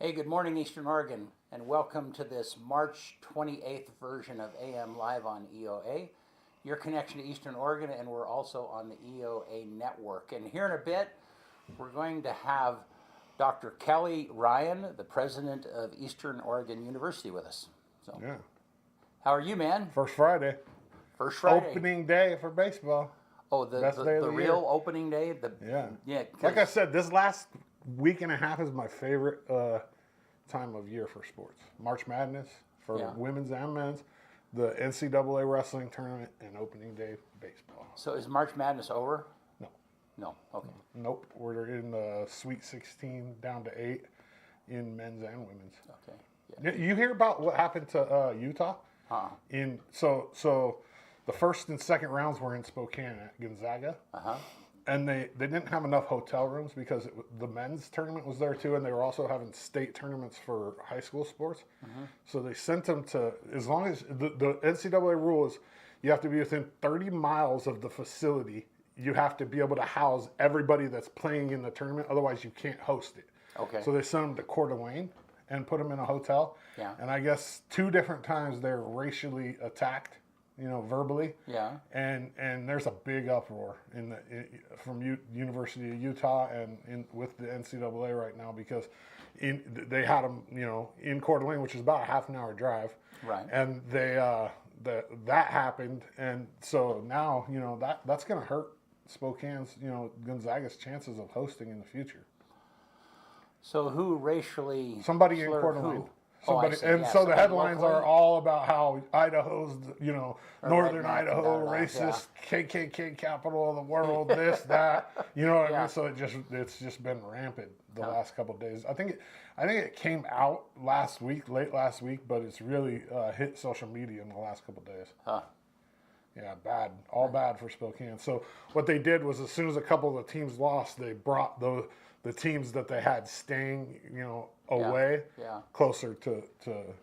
Hey, good morning, Eastern Oregon, and welcome to this March 28th version of AM Live on EOA, your connection to Eastern Oregon, and we're also on the EOA network. And here in a bit, we're going to have Dr. Kelly Ryan, the president of Eastern Oregon University, with us. So, Yeah. how are you, man? First Friday. First Friday. Opening day for baseball. Oh, the Best day of the the real year. opening day? Yeah. 'Cause- Like I said, this last week and a half is my favorite time of year for sports. March Madness for Yeah. women's and men's, the NCAA wrestling tournament, and opening day baseball. So is March Madness over? No. No. Okay. Nope. We're in the Sweet 16 down to 8 in men's and women's. Okay. Yeah. You hear about what happened to Utah? So the first and second rounds were in Spokane at Gonzaga. Uh-huh. And they didn't have enough hotel rooms because the men's tournament was there too, and they were also having state tournaments for high school sports. So they sent them to, as long as the NCAA rule is you have to be within 30 miles of the facility. You have to be able to house everybody that's playing in the tournament. Otherwise, you can't host it. Okay. So they sent them to Coeur d'Alene and put them in a hotel. Yeah. And I guess 2 different times they're racially attacked, verbally. Yeah. And there's a big uproar from University of Utah and with the NCAA right now because they had them, in Coeur d'Alene, which is about a half an hour drive. Right. And that happened, and so now that's going to hurt Spokane's, Gonzaga's chances of hosting in the future. So who racially Somebody in slurred Coeur who? d'Alene. Oh, I Somebody, see. and Yeah, so the somebody headlines locally? are all about how Idaho's, northern redneck and Idaho, da-da-da, racist, KKK capital of the world, this, that, you know what I Yeah. mean? So it's just been rampant the last couple of days. I think it came out late last week, but it's really hit social media in the last couple of days. Huh. Yeah, bad, all bad for Spokane. So what they did was, as soon as a couple of the teams lost, they brought the teams that they had staying, away Yeah. closer to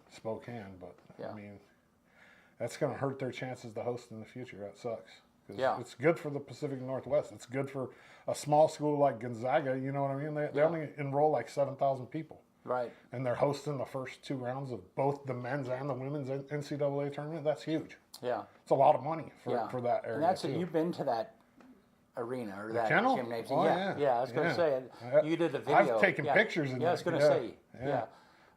Spokane. But Yeah. I mean, that's going to hurt their chances to host in the future. That sucks. 'Cause Yeah. it's good for the Pacific Northwest. It's good for a small school like Gonzaga. You know what I mean? They only enroll like 7,000 people. Right. And they're hosting the first 2 rounds of both the men's and the women's NCAA tournament. That's huge. Yeah. It's a lot of money Yeah. for that area. And that's too. You've been to that arena or that kennel? gymnasium. Oh, yeah. yeah. I was going to say Yeah. you did a video. I've taken pictures in Yeah, I was there. going to Yeah. say. Yeah. Yeah.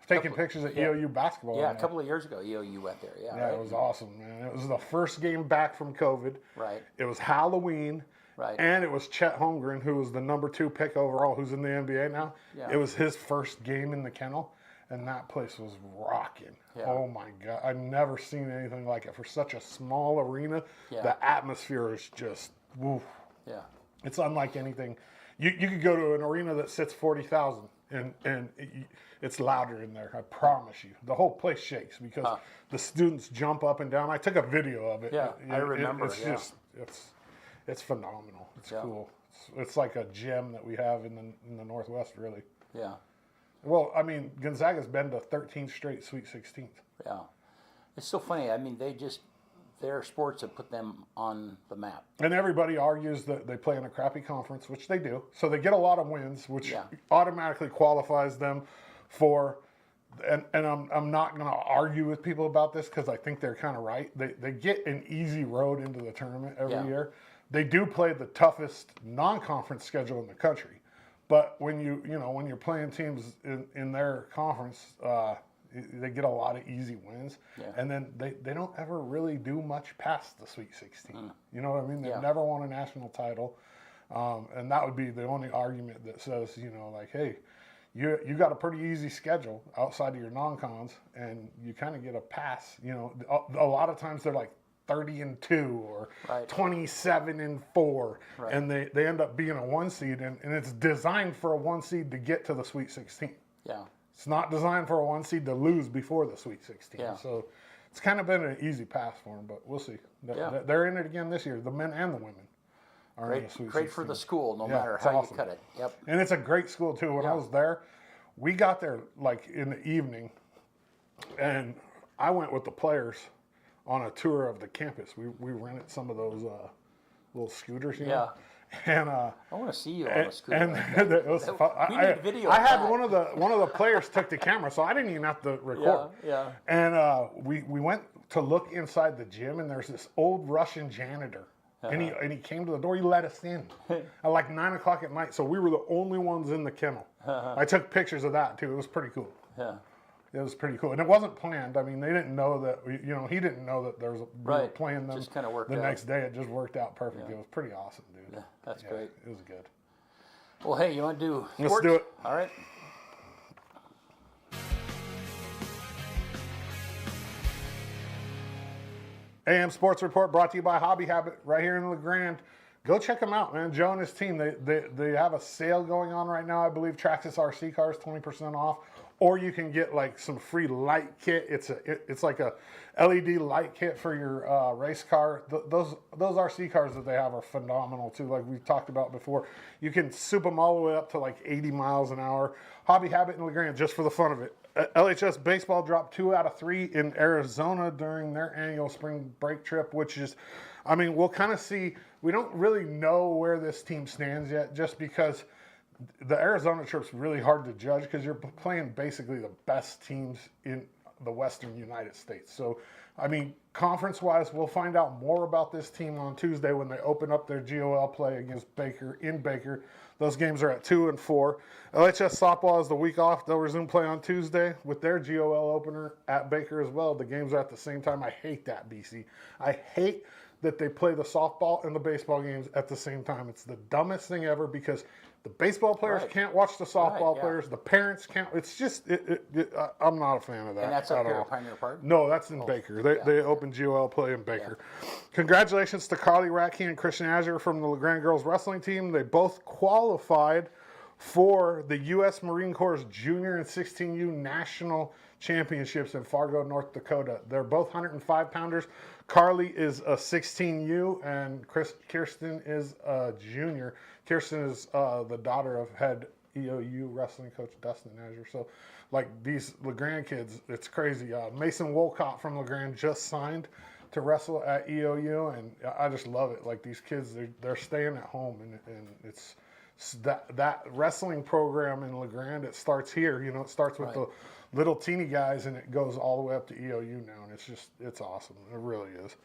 I've taken pictures at EOU basketball. Yeah, in a there. couple of years ago, EOU went there. Yeah. Yeah, Right. it was awesome, man. It was the first game back from COVID. Right. It was Halloween. Right. And it was Chet Holmgren, who was the number 2 pick overall, who's in the NBA now. Yeah. It was his first game in the kennel, and that place was rocking. Yeah. Oh my God. I've never seen anything like it. For such a small arena, Yeah. the atmosphere is just, woof. Yeah. It's unlike anything. You could go to an arena that sits 40,000 and it's louder in there. I promise you. The whole place shakes because the students jump up and down. I took a video of it. Yeah, I remember, It's yeah. just it's phenomenal. It's Yeah. cool. It's like a gem that we have in the Northwest, really. Yeah. Well, I mean, Gonzaga's been to 13 straight Sweet 16th. Yeah. It's so funny. I mean, their sports have put them on the map. And everybody argues that they play in a crappy conference, which they do. So they get a lot of wins, which Yeah. automatically qualifies them for. And I'm not going to argue with people about this because I think they're kind of right. They get an easy road into the tournament every Yeah. year. They do play the toughest non-conference schedule in the country, but when when you're playing teams in their conference, they get a lot of easy wins, Yeah. and then they don't ever really do much past the Sweet 16. You know what I mean? They've Yeah. never won a national title, and that would be the only argument that says, like, hey, you got a pretty easy schedule outside of your non-cons, and you kind of get a pass. A lot of times they're like 30-2 or Right. 27-4, Right. and they end up being a 1 seed, and it's designed for a 1 seed to get to the Sweet 16. Yeah. It's not designed for a 1 seed to lose before the Sweet 16. Yeah. So it's kind of been an easy pass for them, but we'll see. Yeah. They're in it again this year. The men and the women are in the Great, Sweet great 16. for the school, no Yeah, matter it's how awesome. you cut it. Yep. And it's a great school too. When I Yeah. was there, we got there like in the evening, and I went with the players on a tour of the campus. We rented some of those little scooters, Yeah. And I want to see you on a scooter. and like that. it was fun. We need video I of had that. one of the players took the camera, so I didn't even have to record. Yeah. And we went to look inside the gym, and there's this old Russian janitor. And he came to the door. He let us in at like 9 o'clock at night. So we were the only ones in the kennel. I took pictures of that too. It was pretty cool. Yeah. It was pretty cool, and it wasn't planned. I mean, they didn't know that. He didn't know that we were playing them. Just kind of worked the out. next day. It just worked out perfect. It was pretty awesome, dude. Yeah, that's great. It was good. Well, hey, you want to do sports? Let's do it. All right. AM Sports Report brought to you by Hobby Habit right here in LeGrand. Go check them out, man. Joe and his team, they have a sale going on right now. I believe Traxxas RC cars 20% off, or you can get like some free light kit. It's like a LED light kit for your race car. Those RC cars that they have are phenomenal too. Like we've talked about before, you can soup them all the way up to like 80 miles an hour. Hobby Habit in LeGrand, just for the fun of it. LHS baseball dropped 2 out of 3 in Arizona during their annual spring break trip, which is, I mean, we'll kind of see. We don't really know where this team stands yet, just because the Arizona trip's really hard to judge because you're playing basically the best teams in the Western United States. So, I mean, conference-wise, we'll find out more about this team on Tuesday when they open up their GOL play against Baker in Baker. Those games are at 2 and 4. LHS softball is the week off. They'll resume play on Tuesday with their GOL opener at Baker as well. The games are at the same time. I hate that, BC. I hate that they play the softball and the baseball games at the same time. It's the dumbest thing ever because the baseball players can't watch the softball players. The parents can't. It's just, I'm not a fan of that. And that's up here at Pioneer Park? No, that's in Baker. They open GOL play in Baker. Congratulations to Carly Ratke and Christian Azure from the LeGrand girls wrestling team. They both qualified for the U.S. Marine Corps Junior and 16U National Championships in Fargo, North Dakota. They're both 105-pounders. Carly is a 16U, and Kirsten is a junior. Kirsten is the daughter of head EOU wrestling coach Dustin Azure. So, like, these LeGrand kids, it's crazy. Mason Wolcott from LeGrand just signed to wrestle at EOU, and I just love it. Like, these kids, they're staying at home, and it's that wrestling program in LeGrand. It starts here. It starts with the little teeny guys, and it goes all the way up to EOU now, and it's awesome. It really is.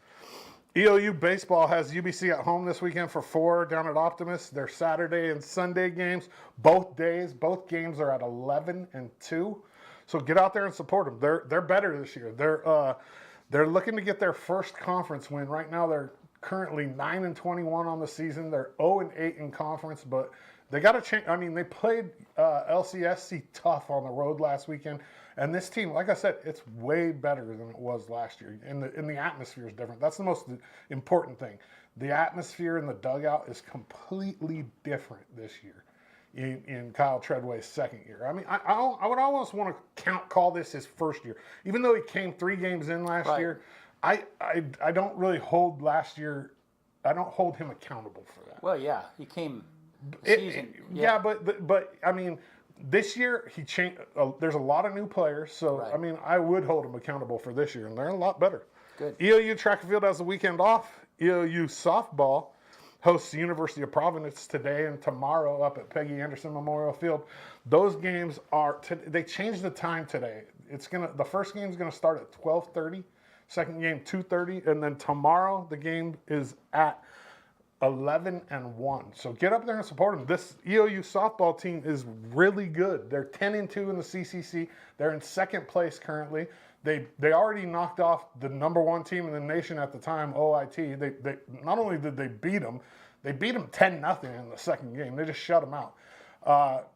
EOU baseball has UBC at home this weekend for 4 down at Optimus. Their Saturday and Sunday games, both games are at 11 and 2. So get out there and support them. They're better this year. They're looking to get their first conference win. Right now they're currently 9 and 21 on the season. They're 0 and 8 in conference, but they got to change. I mean, they played LCSC tough on the road last weekend, and this team, like I said, it's way better than it was last year. And the atmosphere is different. That's the most important thing. The atmosphere in the dugout is completely different this year in Kyle Treadway's second year. I mean, I would almost want to call this his first year, even though he came 3 games in last year. I don't really hold last year. I don't hold him accountable for that. Well, yeah, he came. But I mean, this year he changed. There's a lot of new players, so I mean, I would hold him accountable for this year, and they're a lot better. Good. EOU track and field has the weekend off. EOU softball hosts the University of Providence today and tomorrow up at Peggy Anderson Memorial Field. Those games are. They changed the time today. The first game is gonna start at 12:30. Second game 2:30, and then tomorrow the game is at 11 and 1. So get up there and support them. This EOU softball team is really good. They're 10 and 2 in the CCC. They're in second place currently. They already knocked off the number 1 team in the nation at the time, OIT. They not only did they beat them 10-0 in the second game. They just shut them out.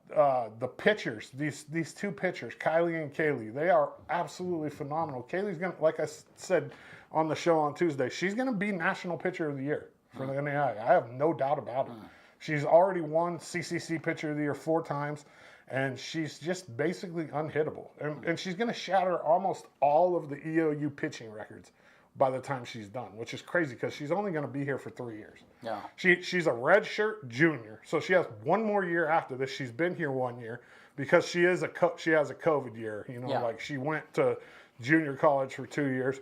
The pitchers, these 2 pitchers, Kylie and Kaylee, they are absolutely phenomenal. Kaylee's gonna, like I said on the show on Tuesday, she's gonna be National Pitcher of the Year for the NAI. I have no doubt about it. She's already won CCC Pitcher of the Year 4 times, and she's just basically unhittable. And she's gonna shatter almost all of the EOU pitching records by the time she's done, which is crazy because she's only going to be here for 3 years. Yeah. She's a redshirt junior, so she has 1 more year after this. She's been here 1 year because she has a COVID year. Like she went to junior college for 2 years.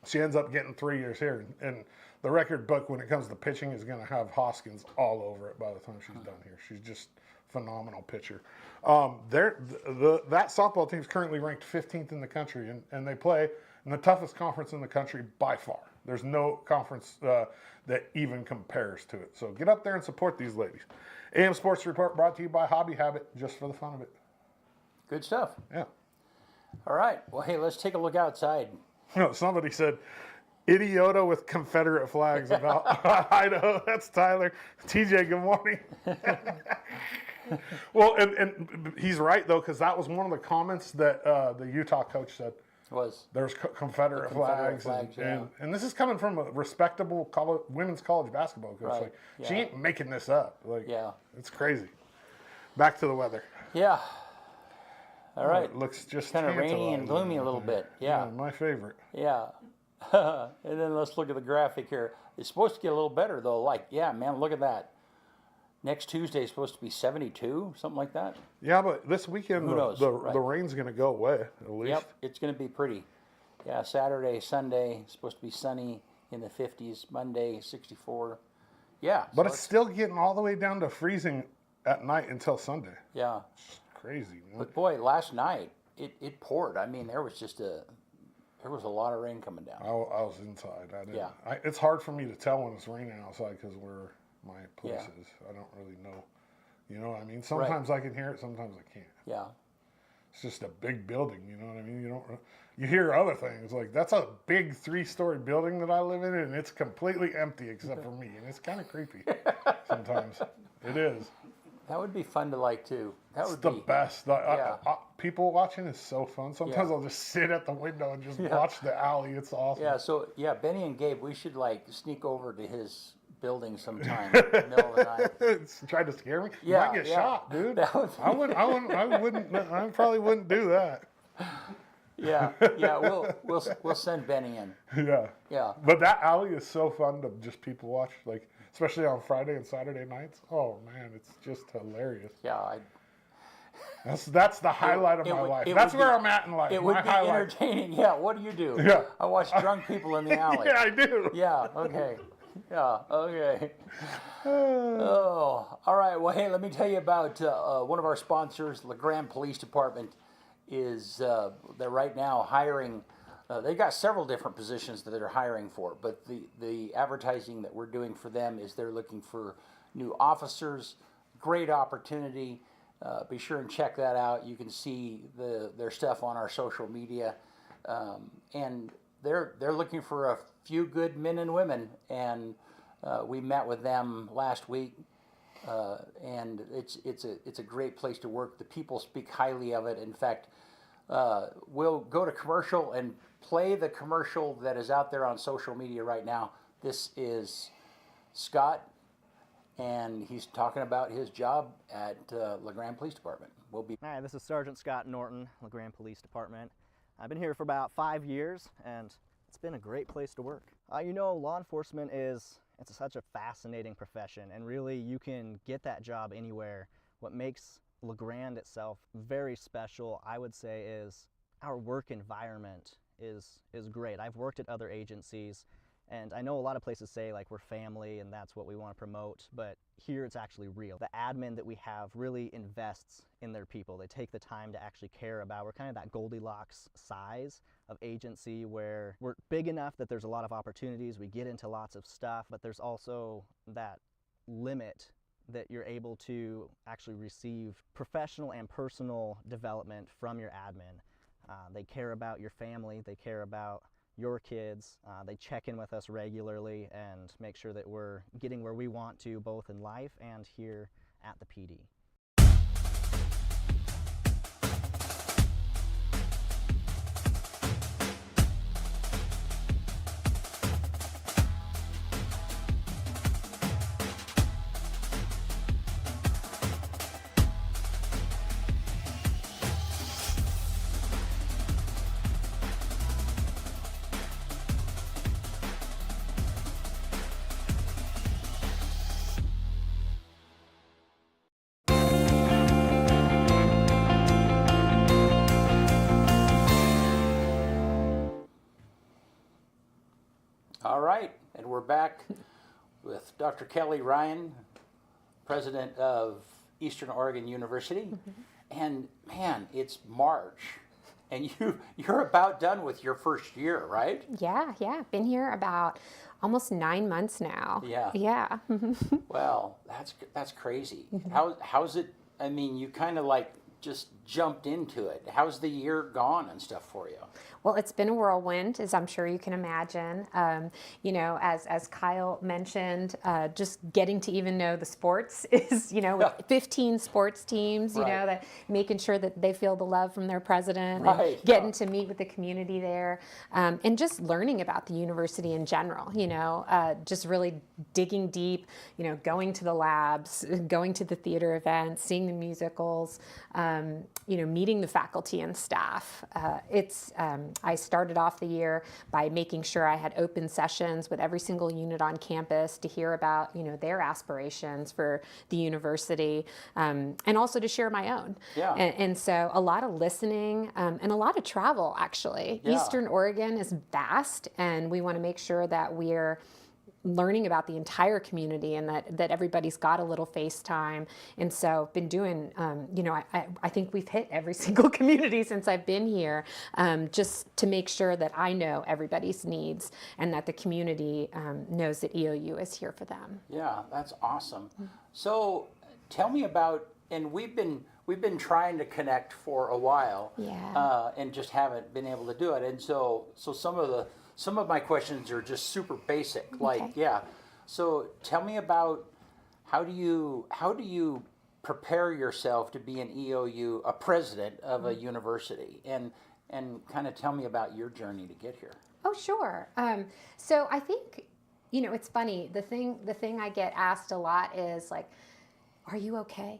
she ends up getting 3 years here. And the record book, when it comes to pitching, is going to have Hoskins all over it by the time she's done here. She's just phenomenal pitcher. That softball team's currently ranked 15th in the country, and they play in the toughest conference in the country by far. There's no conference that even compares to it. So get up there and support these ladies. AM Sports Report brought to you by Hobby Habit, just for the fun of it. Good stuff. Yeah. All right. Well, hey, let's take a look outside. Somebody said, Idiota with Confederate flags about Idaho. That's Tyler. TJ, good morning. Well, and he's right, though, because that was one of the comments that the Utah coach said. There's Confederate flags. And this is coming from a respectable women's college basketball coach. Right. Like, she ain't making this up. Like, yeah. It's crazy. Back to the weather. Yeah. All right. It looks just kind of rainy and gloomy a little bit. Yeah. My favorite. Yeah. And then let's look at the graphic here. It's supposed to get a little better, though. Like, yeah, man, look at that. Next Tuesday is supposed to be 72, something like that. Yeah, but this weekend, the rain's going to go away, at least. Yep, it's going to be pretty. Yeah, Saturday, Sunday, supposed to be sunny in the 50s. Monday, 64. Yeah. But it's still getting all the way down to freezing at night until Sunday. Yeah. It's crazy, man. But boy, last night, it poured. I mean, there was a lot of rain coming down. I was inside. It's hard for me to tell when it's raining outside because where my place is. I don't really know. You know what I mean? Sometimes I can hear it, sometimes I can't. Yeah. It's just a big building, you know what I mean? You hear other things, like that's a big 3-story building that I live in, and it's completely empty except for me, and it's kind of creepy sometimes. It is. That would be fun to like, too. It's the best. People watching is so fun. Sometimes I'll just sit at the window and just watch the alley. It's awesome. Yeah, so, Benny and Gabe, we should, sneak over to his building sometime in the middle of the night. Try to scare me? Yeah, you might get shot, dude. I probably wouldn't do that. Yeah, we'll send Benny in. Yeah. But that alley is so fun to just people watch, especially on Friday and Saturday nights. Oh man, it's just hilarious. Yeah, that's the highlight of my life. That's where I'm at in life. It would be entertaining. Yeah. What do you do? Yeah. I watch drunk people in the alley. Yeah, I do. Yeah. Okay. Yeah. Okay. Oh, all right. Well, hey, let me tell you about one of our sponsors, LeGrand Police Department. They're right now hiring. They've got several different positions that they're hiring for, but the advertising that we're doing for them is they're looking for new officers. Great opportunity. Be sure and check that out. You can see their stuff on our social media, and they're looking for a few good men and women. And we met with them last week, and it's a great place to work. The people speak highly of it. In fact, we'll go to commercial and play the commercial that is out there on social media right now. This is Scott, and he's talking about his job at LeGrand Police Department. Hi, this is Sergeant Scott Norton, LeGrand Police Department. I've been here for about 5 years, and it's been a great place to work. Law enforcement it's such a fascinating profession, and really you can get that job anywhere. What makes LeGrand itself very special, I would say, is our work environment is great. I've worked at other agencies, and I know a lot of places say we're family and that's what we want to promote, but here it's actually real. The admin that we have really invests in their people. They take the time to actually care about. We're kind of that Goldilocks size of agency where we're big enough that there's a lot of opportunities, we get into lots of stuff, but there's also that limit that you're able to actually receive professional and personal development from your admin. They care about your family, they care about your kids, they check in with us regularly and make sure that we're getting where we want to both in life and here at the PD. All right, and we're back with Dr. Kelly Ryan, president of Eastern Oregon University. And man, it's March, and you're about done with your first year, right? Yeah. Been here about almost 9 months now. Yeah. Yeah. Well, that's crazy. How's it? I mean, you kind of like just jumped into it. How's the year gone and stuff for you? Well, it's been a whirlwind, as I'm sure you can imagine. You know, as Kyle mentioned, just getting to even know the sports is, you know, with 15 sports teams, you know, that making sure that they feel the love from their president, and getting to meet with the community there, and just learning about the university in general, you know, just really digging deep, you know, going to the labs, going to the theater events, seeing the musicals, you know, meeting the faculty and staff. I started off the year by making sure I had open sessions with every single unit on campus to hear about, you know, their aspirations for the university, and also to share my own. Yeah. And so a lot of listening, and a lot of travel, actually. Yeah. Eastern Oregon is vast, and we want to make sure that we're learning about the entire community, and that everybody's got a little face time. And so been doing, you know, I think we've hit every single community since I've been here, just to make sure that I know everybody's needs and that the community knows that EOU is here for them. Yeah, that's awesome. So tell me about, and we've been trying to connect for a while, and just haven't been able to do it. And so some of my questions are just super basic, like, So tell me about how do you prepare yourself to be an EOU, a president of a university, and kind of tell me about your journey to get here. Oh, sure. So I think, you know, it's funny. The thing I get asked a lot is like, are you okay?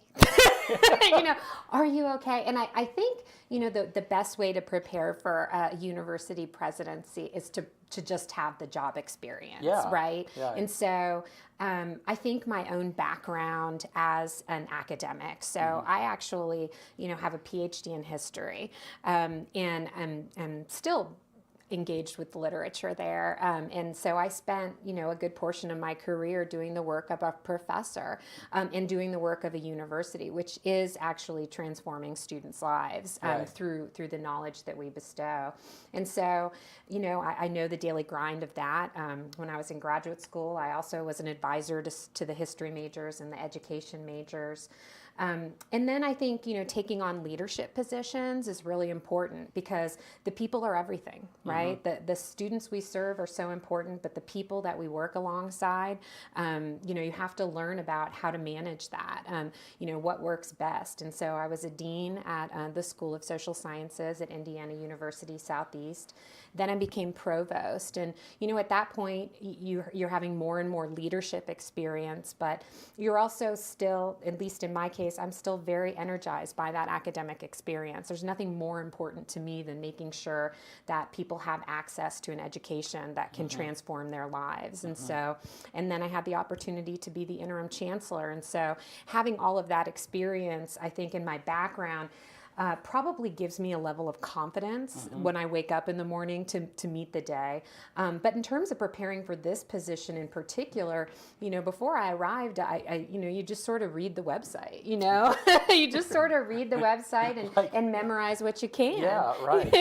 You know, are you okay? And I think, you know, the best way to prepare for a university presidency is to just have the job experience, right? Yeah. And so I think my own background as an academic, so I actually, you know, have a PhD in history, and I'm still engaged with literature there. And so I spent, you know, a good portion of my career doing the work of a professor, and doing the work of a university, which is actually transforming students' lives through the knowledge that we bestow. And so, you know, I know the daily grind of that. When I was in graduate school, I also was an advisor to the history majors and the education majors. And then I think, you know, taking on leadership positions is really important, because the people are everything, right? The students we serve are so important, but the people that we work alongside, you know, you have to learn about how to manage that, you know, what works best. And so I was a dean at the School of Social Sciences at Indiana University Southeast. Then I became provost, and you know, at that point you're having more and more leadership experience, but you're also still, at least in my case, I'm still very energized by that academic experience. There's nothing more important to me than making sure that people have access to an education that can transform their lives. And so, and then I had the opportunity to be the interim chancellor, and so having all of that experience, I think, in my background, probably gives me a level of confidence when I wake up in the morning to meet the day. But in terms of preparing for this position in particular, you know, before I arrived, I you know, you just sort of read the website, you know, you just sort of read the website and memorize what you can. Yeah, right.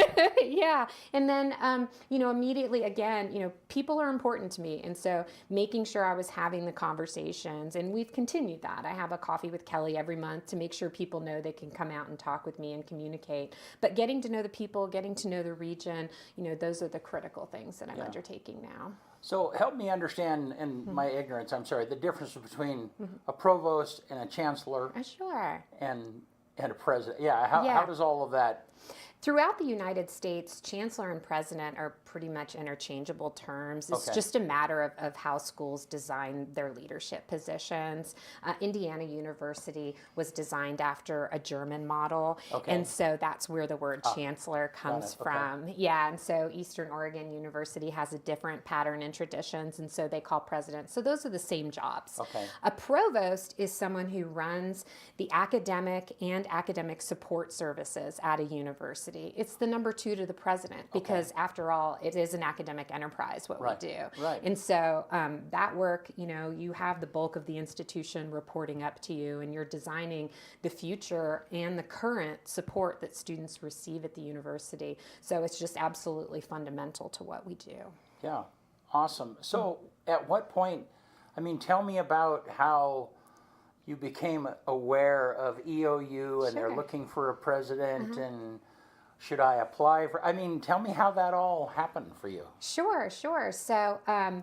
Yeah. And then, you know, immediately, again, you know, people are important to me. And so making sure I was having the conversations, and we've continued that. I have a coffee with Kelly every month to make sure people know they can come out and talk with me and communicate. But getting to know the people, getting to know the region, you know, those are the critical things that I'm undertaking now. So help me understand, in my ignorance, I'm sorry, the difference between a provost and a chancellor Sure. and a president. How does all of that? Throughout the United States, chancellor and president are pretty much interchangeable terms. It's just a matter of how schools design their leadership positions. Indiana University was designed after a German model, and so that's where the word chancellor comes from. Yeah, and so Eastern Oregon University has a different pattern and traditions, and so they call president. So those are the same jobs. A provost is someone who runs the academic and academic support services at a university. university. It's the number 2 to the president because, after all, it is an academic enterprise, what we do. Right. And so that work, you have the bulk of the institution reporting up to you, and you're designing the future and the current support that students receive at the university. So it's just absolutely fundamental to what we do. Yeah, awesome. So at what point, tell me about how you became aware of EOU and they're looking for a president and should I apply for, tell me how that all happened for you. Sure. So when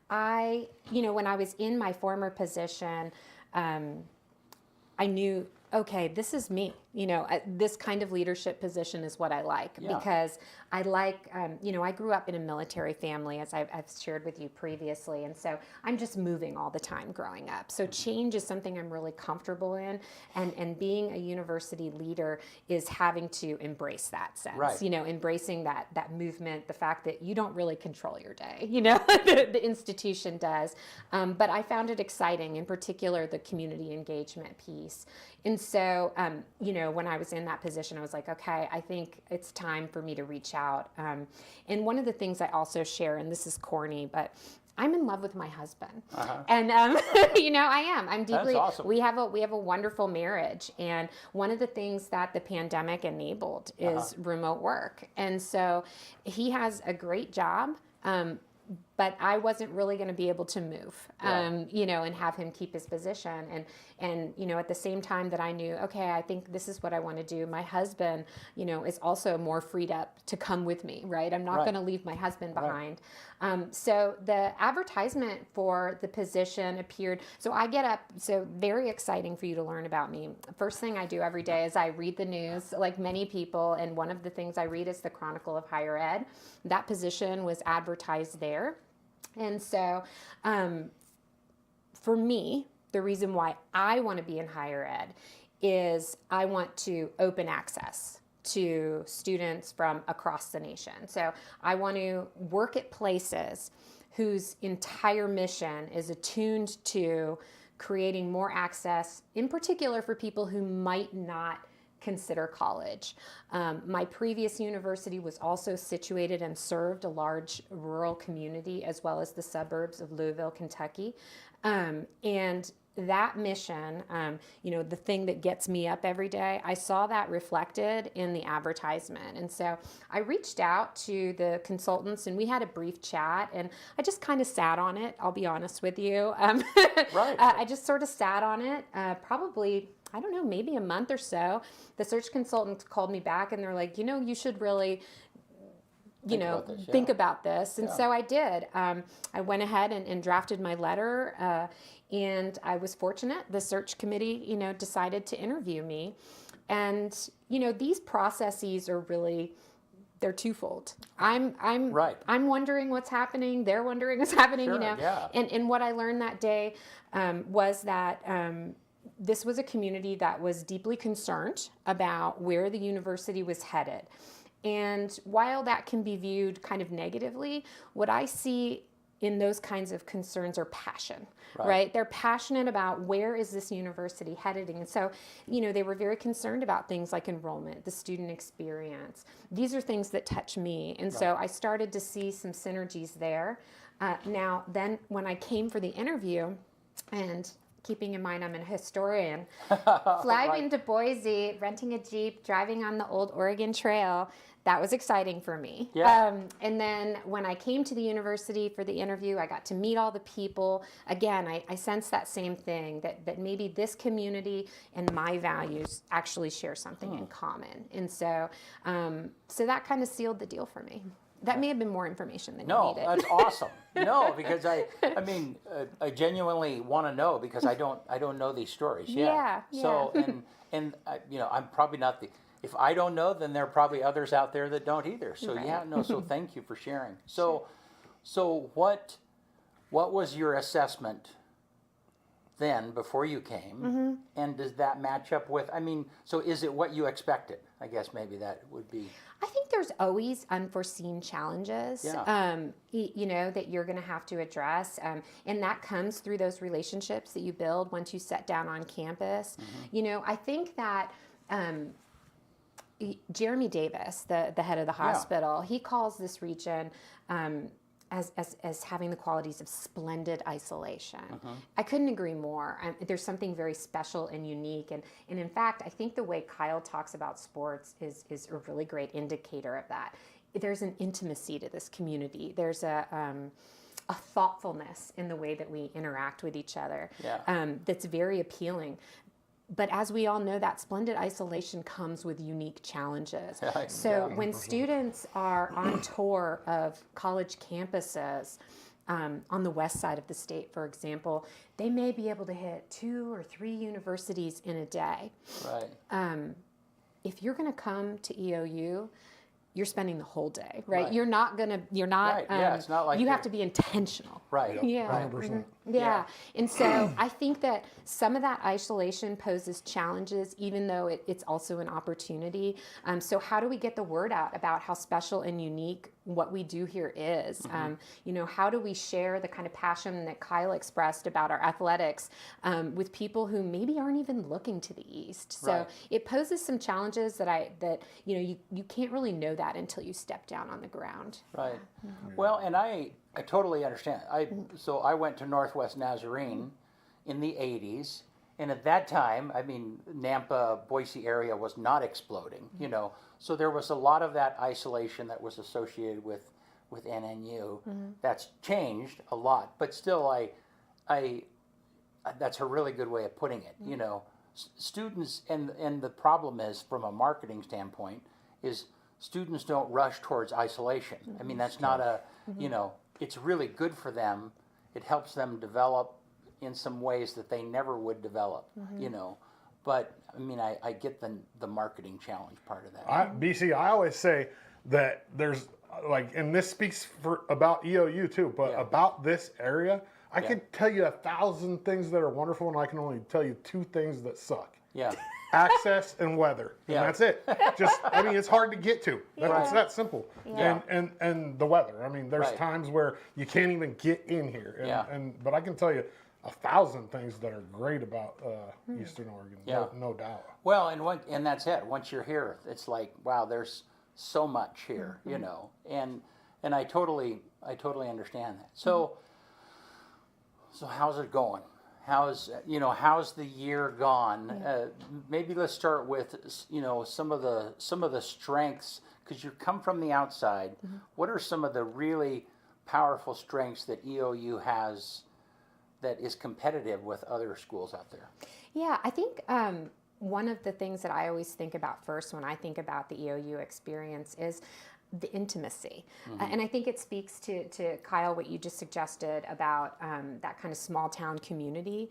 I was in my former position, I knew, okay, this is me. This kind of leadership position is what I like because I like, I grew up in a military family, as I've shared with you previously, and so I'm just moving all the time growing up. So change is something I'm really comfortable in, and being a university leader is having to embrace that sense, embracing that movement, the fact that you don't really control your day, the institution does. But I found it exciting, in particular, the community engagement piece. And so, when I was in that position, I was like, okay, I think it's time for me to reach out. And one of the things I also share, and this is corny, but I'm in love with my husband, and I am. I'm deeply. That's awesome. We have a wonderful marriage, and one of the things that the pandemic enabled is remote work, and so he has a great job. But I wasn't really going to be able to move, and have him keep his position. And at the same time that I knew, okay, I think this is what I want to do. My husband, is also more freed up to come with me, right? I'm not going to leave my husband behind. So the advertisement for the position appeared. So I get up, so very exciting for you to learn about me. First thing I do every day is I read the news, like many people. And one of the things I read is the Chronicle of Higher Ed. That position was advertised there. And so for me, the reason why I want to be in higher ed is I want to open access to students from across the nation. So I want to work at places whose entire mission is attuned to creating more access, in particular for people who might not consider college. My previous university was also situated and served a large rural community as well as the suburbs of Louisville, Kentucky. And that mission, the thing that gets me up every day, I saw that reflected in the advertisement. And so I reached out to the consultants and we had a brief chat and I just kind of sat on it, I'll be honest with you. I just sort of sat on it, probably, I don't know, maybe a month or so. The search consultant called me back and they're like, you should really think about this. And so I did. I went ahead and drafted my letter, and I was fortunate. The search committee, decided to interview me. And, these processes are really, they're twofold. I'm wondering what's happening. They're wondering what's happening, And what I learned that day was that this was a community that was deeply concerned about where the university was headed. And while that can be viewed kind of negatively, what I see in those kinds of concerns are passion, right? They're passionate about where is this university headed. And so, they were very concerned about things like enrollment, the student experience. These are things that touch me. And so I started to see some synergies there. Now, then when I came for the interview, and keeping in mind I'm a historian, flying to Boise, renting a Jeep, driving on the old Oregon Trail, that was exciting for me. And then when I came to the university for the interview, I got to meet all the people. Again, I sensed that same thing, that maybe this community and my values actually share something in common. And so, so that kind of sealed the deal for me. That may have been more information than you needed. No, that's awesome. No, because I genuinely want to know because I don't know these stories. Yeah. So and I'm probably not the. If I don't know, then there are probably others out there that don't either. So so thank you for sharing. So what was your assessment then before you came, and does that match up with? So is it what you expected? I guess maybe that would be. I think there's always unforeseen challenges, that you're going to have to address. And that comes through those relationships that you build once you set down on campus. I think that Jeremy Davis, the head of the hospital, he calls this region as having the qualities of splendid isolation. I couldn't agree more. There's something very special and unique. And in fact, I think the way Kyle talks about sports is a really great indicator of that. There's an intimacy to this community. There's a thoughtfulness in the way that we interact with each other that's very appealing. But as we all know, that splendid isolation comes with unique challenges. So when students are on tour of college campuses, on the west side of the state, for example, they may be able to hit 2 or 3 universities in a day. Right. If you're going to come to EOU, you're spending the whole day, right? You're not, it's not like you have to be intentional. Right. Yeah. 100%. Yeah. And so I think that some of that isolation poses challenges, even though it's also an opportunity. So how do we get the word out about how special and unique what we do here is? How do we share the kind of passion that Kyle expressed about our athletics with people who maybe aren't even looking to the east? So it poses some challenges that you can't really know that until you step down on the ground. Right. Well, and I totally understand. So I went to Northwest Nazarene in the 80s, and at that time, I mean, Nampa, Boise area was not exploding, so there was a lot of that isolation that was associated with NNU. That's changed a lot, but still, I that's a really good way of putting it. Students, and the problem is, from a marketing standpoint, is students don't rush towards isolation. I mean, that's not a, it's really good for them. It helps them develop in some ways that they never would develop, But, I mean, I get the marketing challenge part of that. BC, I always say that there's, and this speaks about EOU too, but about this area, I could tell you 1,000 things that are wonderful, and I can only tell you 2 things that suck. Yeah. Access and weather, and that's it. It's hard to get to. It's that simple. And the weather. I mean, there's times where you can't even get in here. But I can tell you 1,000 things that are great about Eastern Oregon. No doubt. Well, and that's it. Once you're here, it's like, wow, there's so much here, and I totally understand that. So how's it going? How's the year gone? Maybe let's start with some of the strengths, because you come from the outside. What are some of the really powerful strengths that EOU has that is competitive with other schools out there? Yeah, I think one of the things that I always think about first when I think about the EOU experience is the intimacy. And I think it speaks to Kyle, what you just suggested about that kind of small town community,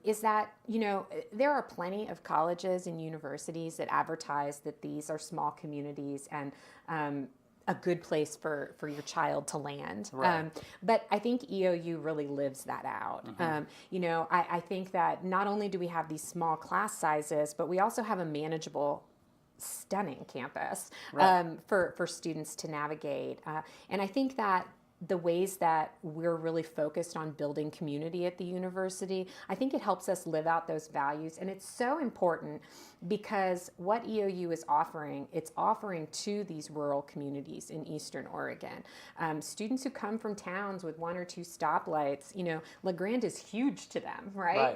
is that, there are plenty of colleges and universities that advertise that these are small communities and a good place for your child to land. But I think EOU really lives that out. I think that not only do we have these small class sizes, but we also have a manageable, stunning campus for students to navigate. And I think that the ways that we're really focused on building community at the university, I think it helps us live out those values. And it's so important because what EOU is offering, it's offering to these rural communities in Eastern Oregon. Students who come from towns with 1 or 2 stoplights, LeGrand is huge to them, right?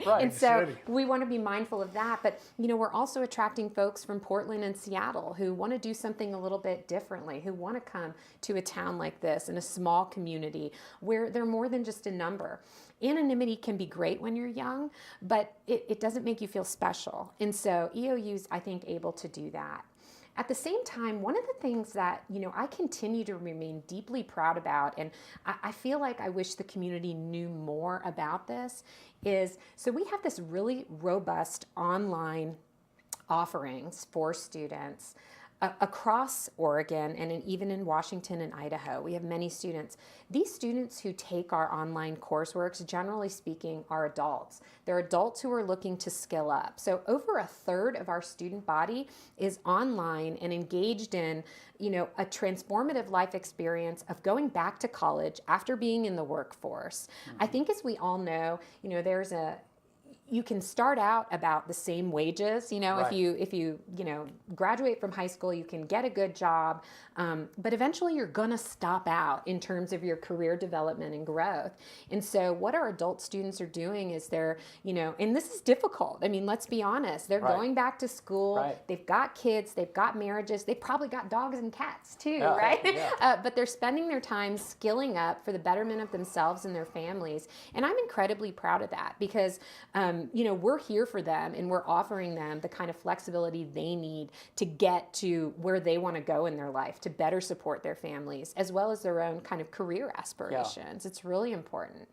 And so we want to be mindful of that. But, we're also attracting folks from Portland and Seattle who want to do something a little bit differently, who want to come to a town like this in a small community where they're more than just a number. Anonymity can be great when you're young, but it doesn't make you feel special. And so EOU's, I think, able to do that. At the same time, one of the things that, I continue to remain deeply proud about, and I feel like I wish the community knew more about this, is so we have this really robust online offerings for students across Oregon and even in Washington and Idaho. We have many students. These students who take our online courseworks, generally speaking, are adults. They're adults who are looking to skill up. So over a third of our student body is online and engaged in, a transformative life experience of going back to college after being in the workforce. I think, as we all know, there's you can start out about the same wages. Right. If you graduate from high school, you can get a good job, but eventually you're gonna stop out in terms of your career development and growth. And so what our adult students are doing is they're, and this is difficult. I mean, let's be honest. They're Right. going back to school. Right. They've got kids. They've got marriages. They've probably got dogs and cats too, Yeah, right? yeah. But they're spending their time skilling up for the betterment of themselves and their families. And I'm incredibly proud of that because, we're here for them and we're offering them the kind of flexibility they need to get to where they want to go in their life to better support their families as well as their own kind of career aspirations. It's really important.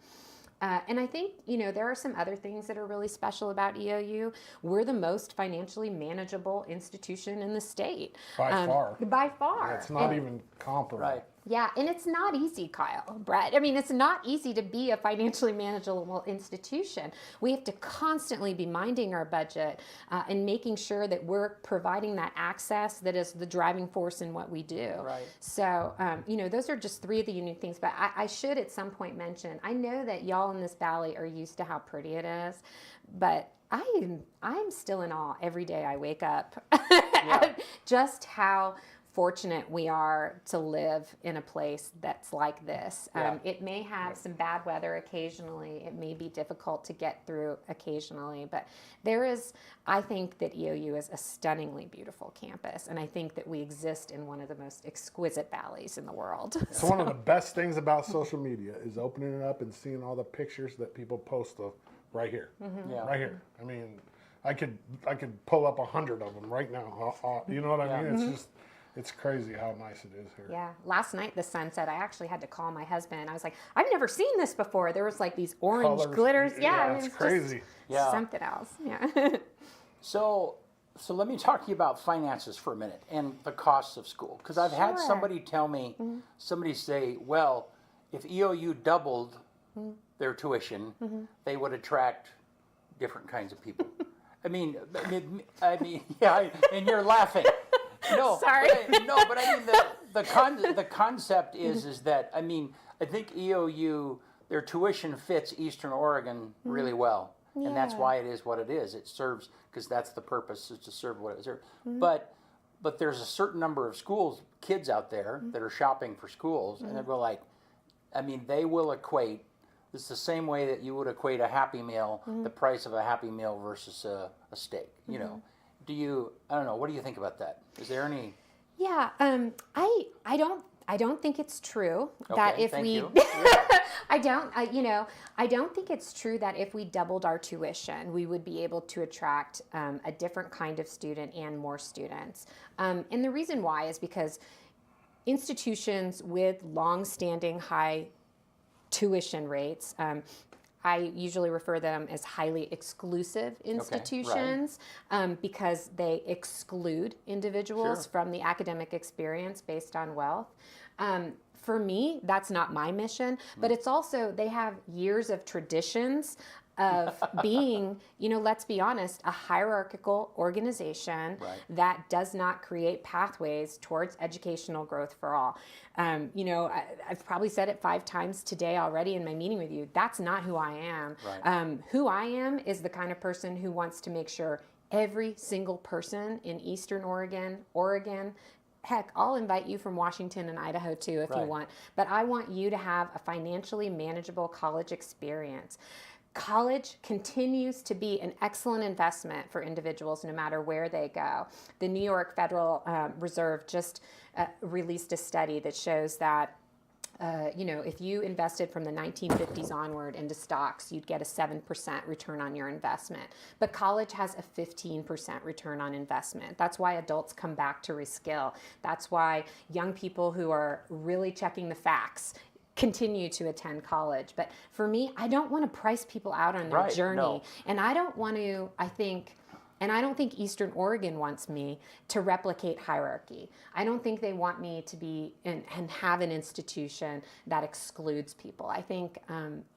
And I think, there are some other things that are really special about EOU. We're the most financially manageable institution in the state. By far. By far. It's not even comparable. Right. Yeah, and it's not easy, Kyle, Brett. I mean, it's not easy to be a financially manageable institution. We have to constantly be minding our budget and making sure that we're providing that access that is the driving force in what we do. Right. So, those are just three of the unique things. But I should at some point mention, I know that y'all in this valley are used to how pretty it is, but I'm still in awe every day I wake up at just how fortunate we are to live in a place that's like this. Yeah. It may have some bad weather occasionally. It may be difficult to get through occasionally, but I think that EOU is a stunningly beautiful campus, and I think that we exist in one of the most exquisite valleys in the world. So one of the best things about social media is opening it up and seeing all the pictures that people post of right here, Yeah. right here. I mean, I could pull up 100 of them right now. You know what I mean? It's just. It's crazy how nice it is here. Yeah. Last night, the sunset, I actually had to call my husband. I was like, I've never seen this before. There was like these orange Colors. glitters. Yeah, I mean, it's just crazy. Yeah. something else. Yeah. So let me talk to you about finances for a minute and the costs of school. Because I've had Sure. somebody tell me, somebody say, well, if EOU doubled their tuition, they would attract different kinds of people. I mean, yeah, and you're laughing. No, Sorry. But I mean the concept is that I think EOU, their tuition fits Eastern Oregon really well, and that's Yeah. why it is what it is. It serves because that's the purpose, is to serve what it serves. But there's a certain number of kids out there that are shopping for schools, and they'll go like, they will equate. It's the same way that you would equate a Happy Meal, the price of a Happy Meal versus a steak. I don't know. What do you think about that? Is there any? Yeah. I don't think it's true that Okay, if thank we, you. I don't think it's true that if we doubled our tuition, we would be able to attract a different kind of student and more students. And the reason why is because institutions with long-standing high tuition rates, I usually refer to them as highly exclusive institutions because they exclude individuals Sure. from the academic experience based on wealth. For me, that's not my mission, but it's also, they have years of traditions of being, let's be honest, a hierarchical organization Right. that does not create pathways towards educational growth for all. I've probably said it 5 times today already in my meeting with you. That's not who I am. Right. Who I am is the kind of person who wants to make sure every single person in Eastern Oregon, heck, I'll invite you from Washington and Idaho too if you Right. want, but I want you to have a financially manageable college experience. College continues to be an excellent investment for individuals no matter where they go. The New York Federal Reserve just released a study that shows that if you invested from the 1950s onward into stocks, you'd get a 7% return on your investment. But college has a 15% return on investment. That's why adults come back to reskill. That's why young people who are really checking the facts continue to attend college. But for me, I don't want to price people out on their Right, journey. no. And I don't want to, I don't think Eastern Oregon wants me to replicate hierarchy. I don't think they want me to be and have an institution that excludes people. I think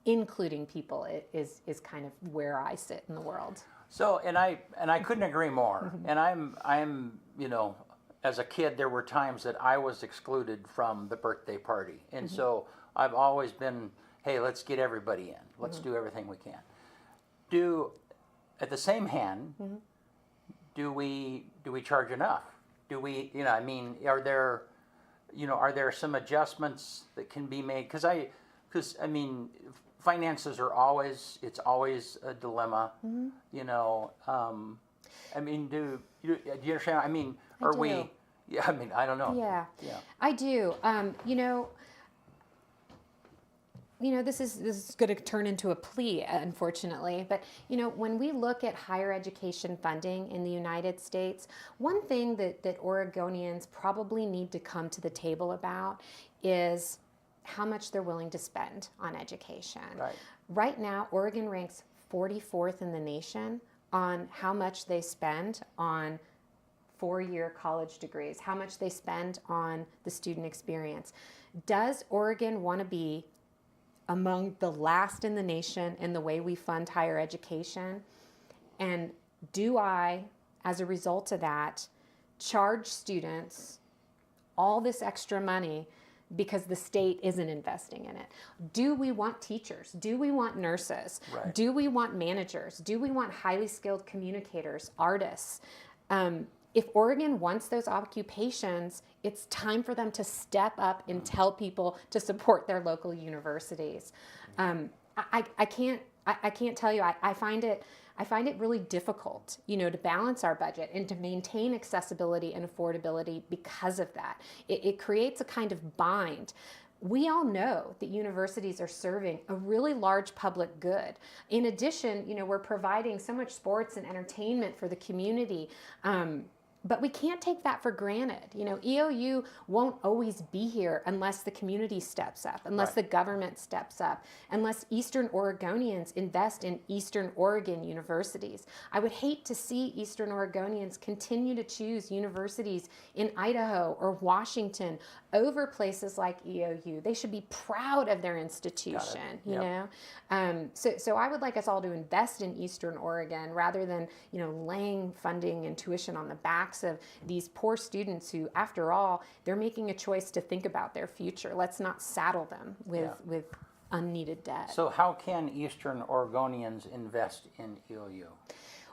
including people is kind of where I sit in the world. So, and I couldn't agree more. And I'm as a kid, there were times that I was excluded from the birthday party, and so I've always been, hey, let's get everybody in. Let's do everything we can. at the same hand, do we charge enough? Do we, I mean, are there some adjustments that can be made? Because I mean, finances are always a dilemma. I mean, do you understand? I mean, are we? Yeah, I mean, I don't know. Yeah, I do. This is going to turn into a plea, unfortunately. But when we look at higher education funding in the United States, one thing that Oregonians probably need to come to the table about is how much they're willing to spend on education. Right. Right now, Oregon ranks 44th in the nation on how much they spend on four-year college degrees, how much they spend on the student experience. Does Oregon want to be among the last in the nation in the way we fund higher education? And do I, as a result of that, charge students all this extra money because the state isn't investing in it? Do we want teachers? Do we want nurses? Right. Do we want managers? Do we want highly skilled communicators, artists? If Oregon wants those occupations, it's time for them to step up and tell people to support their local universities. I can't tell you. I find it really difficult, to balance our budget and to maintain accessibility and affordability because of that. It creates a kind of bind. We all know that universities are serving a really large public good. In addition, we're providing so much sports and entertainment for the community. But we can't take that for granted. EOU won't always be here unless the community steps up, unless the government steps up, unless Eastern Oregonians invest in Eastern Oregon universities. I would hate to see Eastern Oregonians continue to choose universities in Idaho or Washington over places like EOU. They should be proud of their institution, So I would like us all to invest in Eastern Oregon rather than, laying funding and tuition on the backs of these poor students who, after all, they're making a choice to think about their future. Let's not saddle them with unneeded debt. So how can Eastern Oregonians invest in EOU?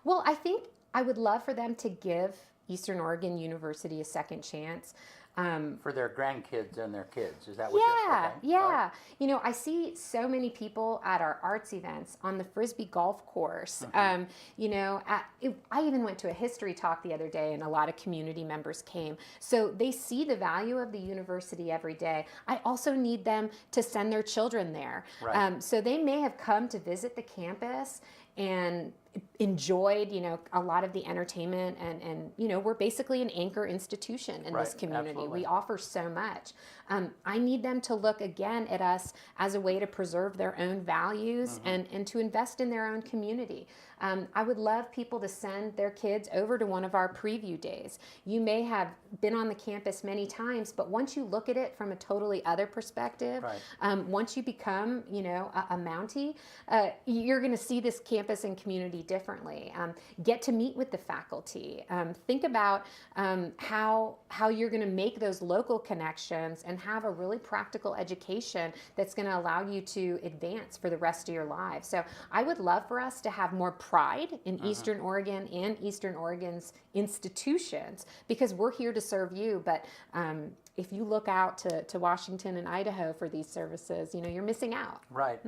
Well, I think I would love for them to give Eastern Oregon University a second chance. For their grandkids and their kids, is that what Yeah. Right. I see so many people at our arts events on the Frisbee golf course. I even went to a history talk the other day and a lot of community members came. So they see the value of the university every day. I also need them to send their children there. Right. So they may have come to visit the campus and enjoyed, a lot of the entertainment and we're basically an anchor institution in this community. Absolutely. We offer so much. I need them to look again at us as a way to preserve their own values and to invest in their own community. I would love people to send their kids over to one of our preview days. You may have been on the campus many times, but once you look at it from a totally other perspective, once you become, a Mountie, you're going to see this campus and community differently. Get to meet with the faculty. Think about how you're going to make those local connections and have a really practical education that's going to allow you to advance for the rest of your lives. So I would love for us to have more pride in Eastern Oregon and Eastern Oregon's institutions because we're here to serve you. But if you look out to Washington and Idaho for these services, you're missing out. Right.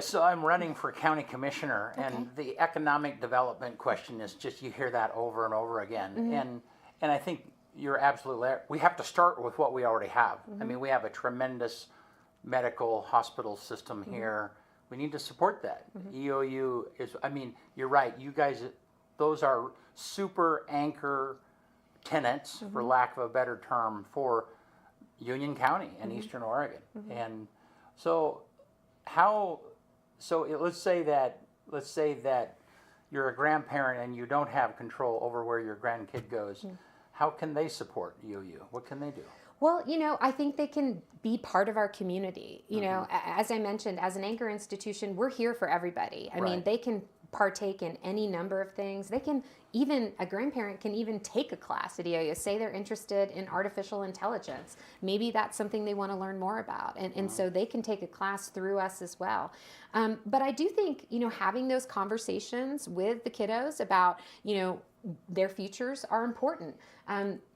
So I'm running for county commissioner, and the economic development question is just, you hear that over and over again. And I think you're absolutely right. We have to start with what we already have. I mean, we have a tremendous medical hospital system here. We need to support that. EOU is, you're right. You guys, those are super anchor tenants, for lack of a better term, for Union County and Eastern Oregon. And so let's say that you're a grandparent and you don't have control over where your grandkid goes. How can they support EOU? What can they do? Well, I think they can be part of our community. As I mentioned, as an anchor institution, we're here for everybody. I mean, they can partake in any number of things. They can even, a grandparent can even take a class at EOU. Say they're interested in artificial intelligence. Maybe that's something they want to learn more about. And so they can take a class through us as well. But I do think, having those conversations with the kiddos about, their futures are important.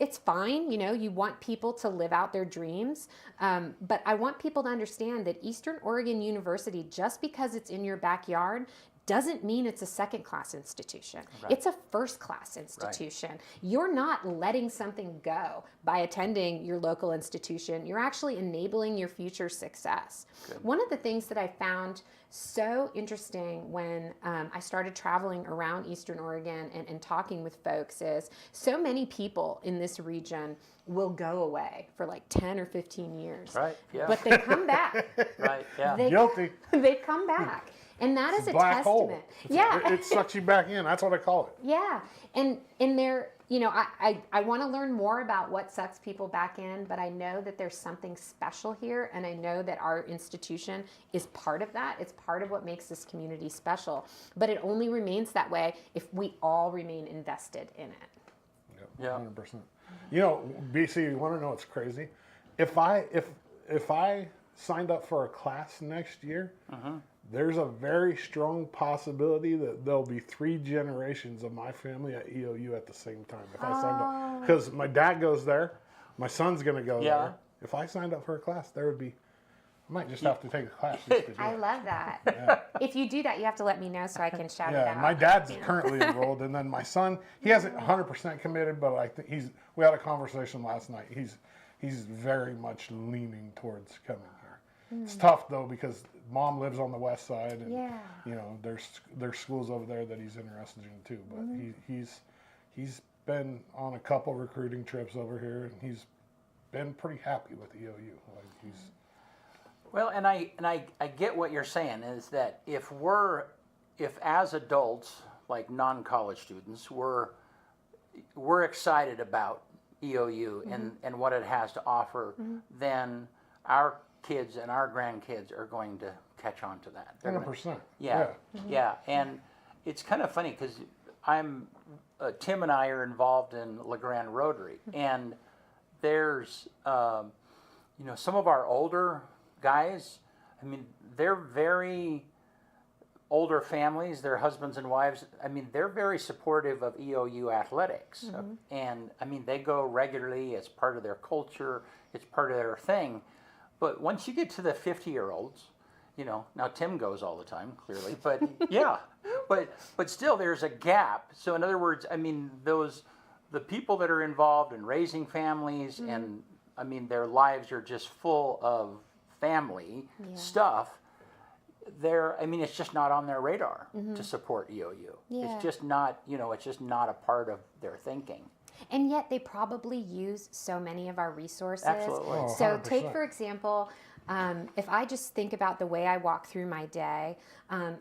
It's fine, you want people to live out their dreams, but I want people to understand that Eastern Oregon University, just because it's in your backyard, doesn't mean it's a second-class institution. Right. It's a first-class institution. Right. You're not letting something go by attending your local institution. You're actually enabling your future success. Good. One of the things that I found so interesting when I started traveling around Eastern Oregon and talking with folks is so many people in this region will go away for like 10 or 15 years. Right, yeah. But they come back. Right, yeah. Guilty. They come back. And that is a black hole. testament. Yeah. It sucks you back in. That's what I call it. Yeah. And they're, I want to learn more about what sucks people back in, but I know that there's something special here, and I know that our institution is part of that. It's part of what makes this community special. But it only remains that way if we all remain invested in it. Yep, yeah, 100%. BC, you want to know what's crazy? If I signed up for a class next year, there's a very strong possibility that there'll be 3 generations of my family at EOU at the same time. If I signed up, because my dad goes there, my son's going to go there. If I signed up for a class, there would be. I might just have to take a class. Just to do I love that. Yeah. If you do that, you have to let me know so I can shout it out. Yeah, my dad's currently enrolled, and then my son, he hasn't 100% committed, but I think we had a conversation last night. He's very much leaning towards coming here. It's tough though because mom lives on the west side, and there's schools over there that he's interested in too. But he's been on a couple recruiting trips over here, and he's been pretty happy with EOU. Well, and I get what you're saying is that if as adults, like non-college students, we're excited about EOU and what it has to offer, then our kids and our grandkids are going to catch on to that. 100%. Yeah. And it's kind of funny because Tim and I are involved in LeGrand Rotary, and there's some of our older guys. I mean, they're very older families, their husbands and wives. I mean, they're very supportive of EOU athletics, and I mean, they go regularly. It's part of their culture. It's part of their thing. But once you get to the 50-year-olds, now Tim goes all the time, clearly, but but still there's a gap. So in other words, I mean, the people that are involved in raising families and I mean, their lives are just full of family stuff. It's just not on their radar to support EOU. Yeah. It's just not, it's just not a part of their thinking. And yet they probably use so many of our resources. Absolutely. Oh, so take, for example, if I just think about the way I walk through my day,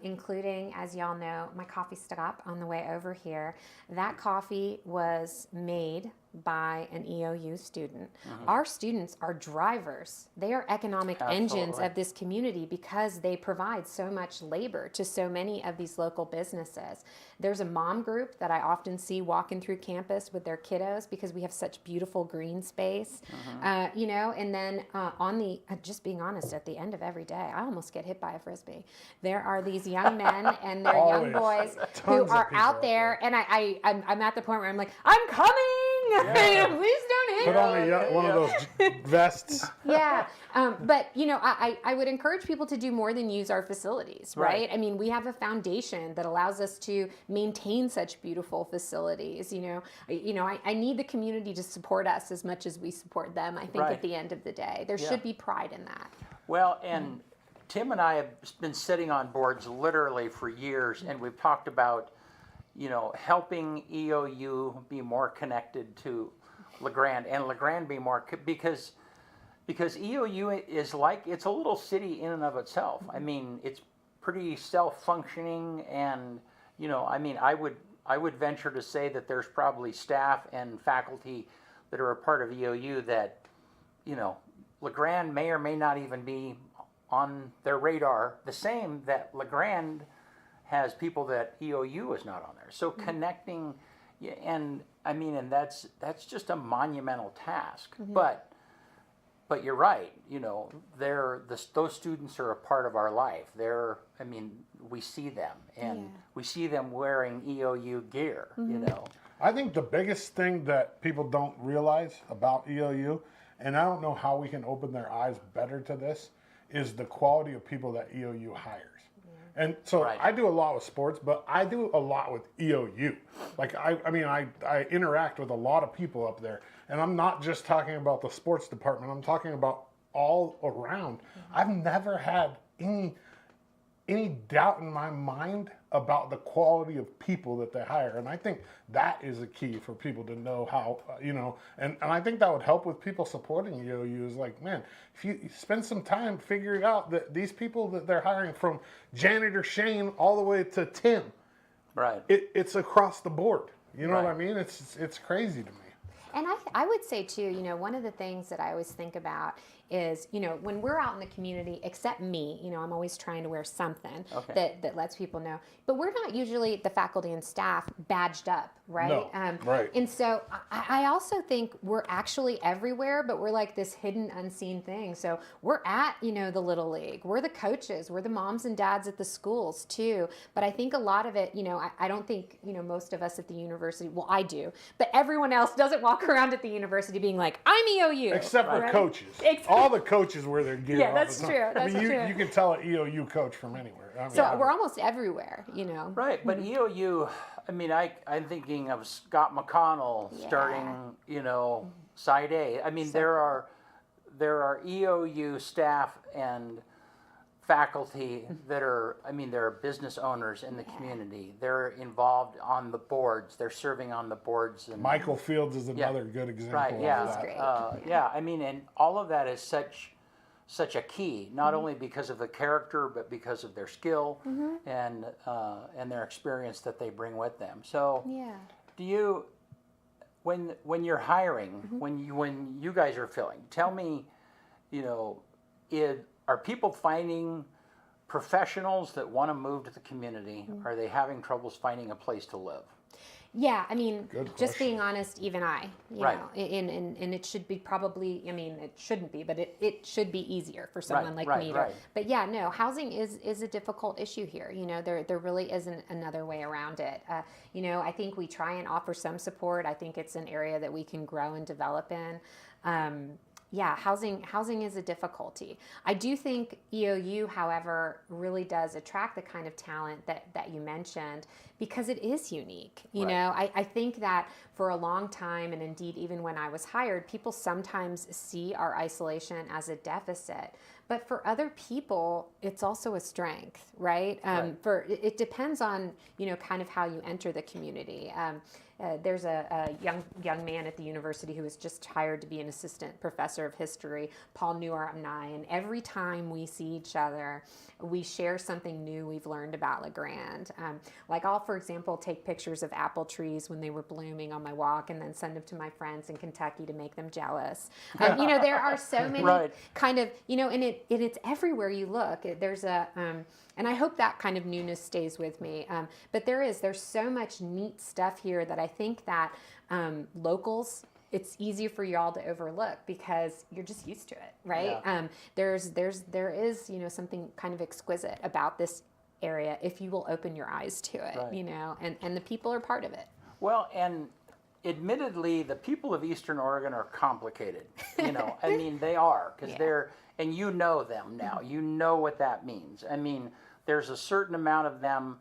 including, as y'all know, my coffee stop on the way over here, that coffee was made by an EOU student. Our students are drivers. They are economic engines of this community because they provide so much labor to so many of these local businesses. There's a mom group that I often see walking through campus with their kiddos because we have such beautiful green space, and then just being honest, at the end of every day, I almost get hit by a Frisbee. There are these young men and their young boys who are out there, and I'm at the point where I'm like, I'm coming! Please don't hit Put on one of those vests. Yeah. But, I would encourage people to do more than use our facilities, right? I mean, we have a foundation that allows us to maintain such beautiful facilities. I need the community to support us as much as we support them, I think, at the end of the day. There should be pride in that. Well, and Tim and I have been sitting on boards literally for years, and we've talked about helping EOU be more connected to LeGrand and LeGrand be more, because EOU is it's a little city in and of itself. I mean, it's pretty self-functioning, and I would venture to say that there's probably staff and faculty that are a part of EOU that LeGrand may or may not even be on their radar. The same that LeGrand has people that EOU is not on there. So connecting, and I mean, and that's just a monumental task. But you're right. You know, those students are a part of our life. I mean, we see them, and we see them wearing EOU gear. You know. I think the biggest thing that people don't realize about EOU, and I don't know how we can open their eyes better to this, is the quality of people that EOU hires. And so I do a lot with sports, but I do a lot with EOU. Like, I mean, I interact with a lot of people up there. And I'm not just talking about the sports department. I'm talking about all around. I've never had any doubt in my mind about the quality of people that they hire. And I think that is a key for people to know how, you know, and I think that would help with people supporting EOU is like, man, if you spend some time figuring out that these people that they're hiring from janitor Shane all the way to Tim, right? It's across the board. You know what I mean? It's crazy to me. And I would say too, you know, one of the things that I always think about is, you know, when we're out in the community, except me, you know, I'm always trying to wear something that lets people know. But we're not usually, the faculty and staff, badged up, right? No, right. And so I also think we're actually everywhere, but we're like this hidden, unseen thing. So we're at, you know, the Little League. We're the coaches. We're the moms and dads at the schools too. But I think a lot of it, you know, I don't think, you know, most of us at the university, well, I do, but everyone else doesn't walk around at the university being like, I'm EOU. Except for coaches. All the coaches wear their gear. Yeah, all that's the time. true. I mean, you can tell an EOU coach from anywhere. I mean, So we're almost everywhere, you know. Right, but EOU, I mean, I'm thinking of Scott McConnell starting, you know, Side A. I mean, there are EOU staff and faculty that are, I mean, there are business owners in the community. They're involved on the boards. They're serving on the boards. And Michael Fields is another good example right, of yeah. that. Yeah, I mean, and all of that is such a key, not only because of the character, but because of their skill and their experience that they bring with them. So, do you, when you're hiring, when you guys are filling, tell me, you know, are people finding professionals that want to move to the community? Are they having troubles finding a place to live? Yeah, I mean, Good just question. being honest, even I, you know, and it should be probably, I mean, it shouldn't be, but it should be easier for someone like me. But yeah, no, housing is a difficult issue here. You know, there really isn't another way around it. You know, I think we try and offer some support. I think it's an area that we can grow and develop in. Yeah, housing is a difficulty. I do think EOU, however, really does attract the kind of talent that you mentioned because it is unique. You know, I think that for a long time, and indeed even when I was hired, people sometimes see our isolation as a deficit. But for other people, it's also a strength, right? For it depends on, you know, kind of how you enter the community. There's a young man at the university who was just hired to be an assistant professor of history, Paul Newart and I, and every time we see each other, we share something new we've learned about LeGrand. Like I'll, for example, take pictures of apple trees when they were blooming on my walk and then send them to my friends in Kentucky to make them jealous. You know, there are so many kind of, you know, and it's everywhere you look. There's and I hope that kind of newness stays with me. But there's so much neat stuff here that I think that locals, it's easier for y'all to overlook because you're just used to it, right? Yeah. There is, you know, something kind of exquisite about this area if you will open your eyes to it, you know, and the people are part of it. Well, and admittedly, the people of Eastern Oregon are complicated. You know, I mean, they are because they're, and you know them now. You know what that means. I mean, there's a certain amount of them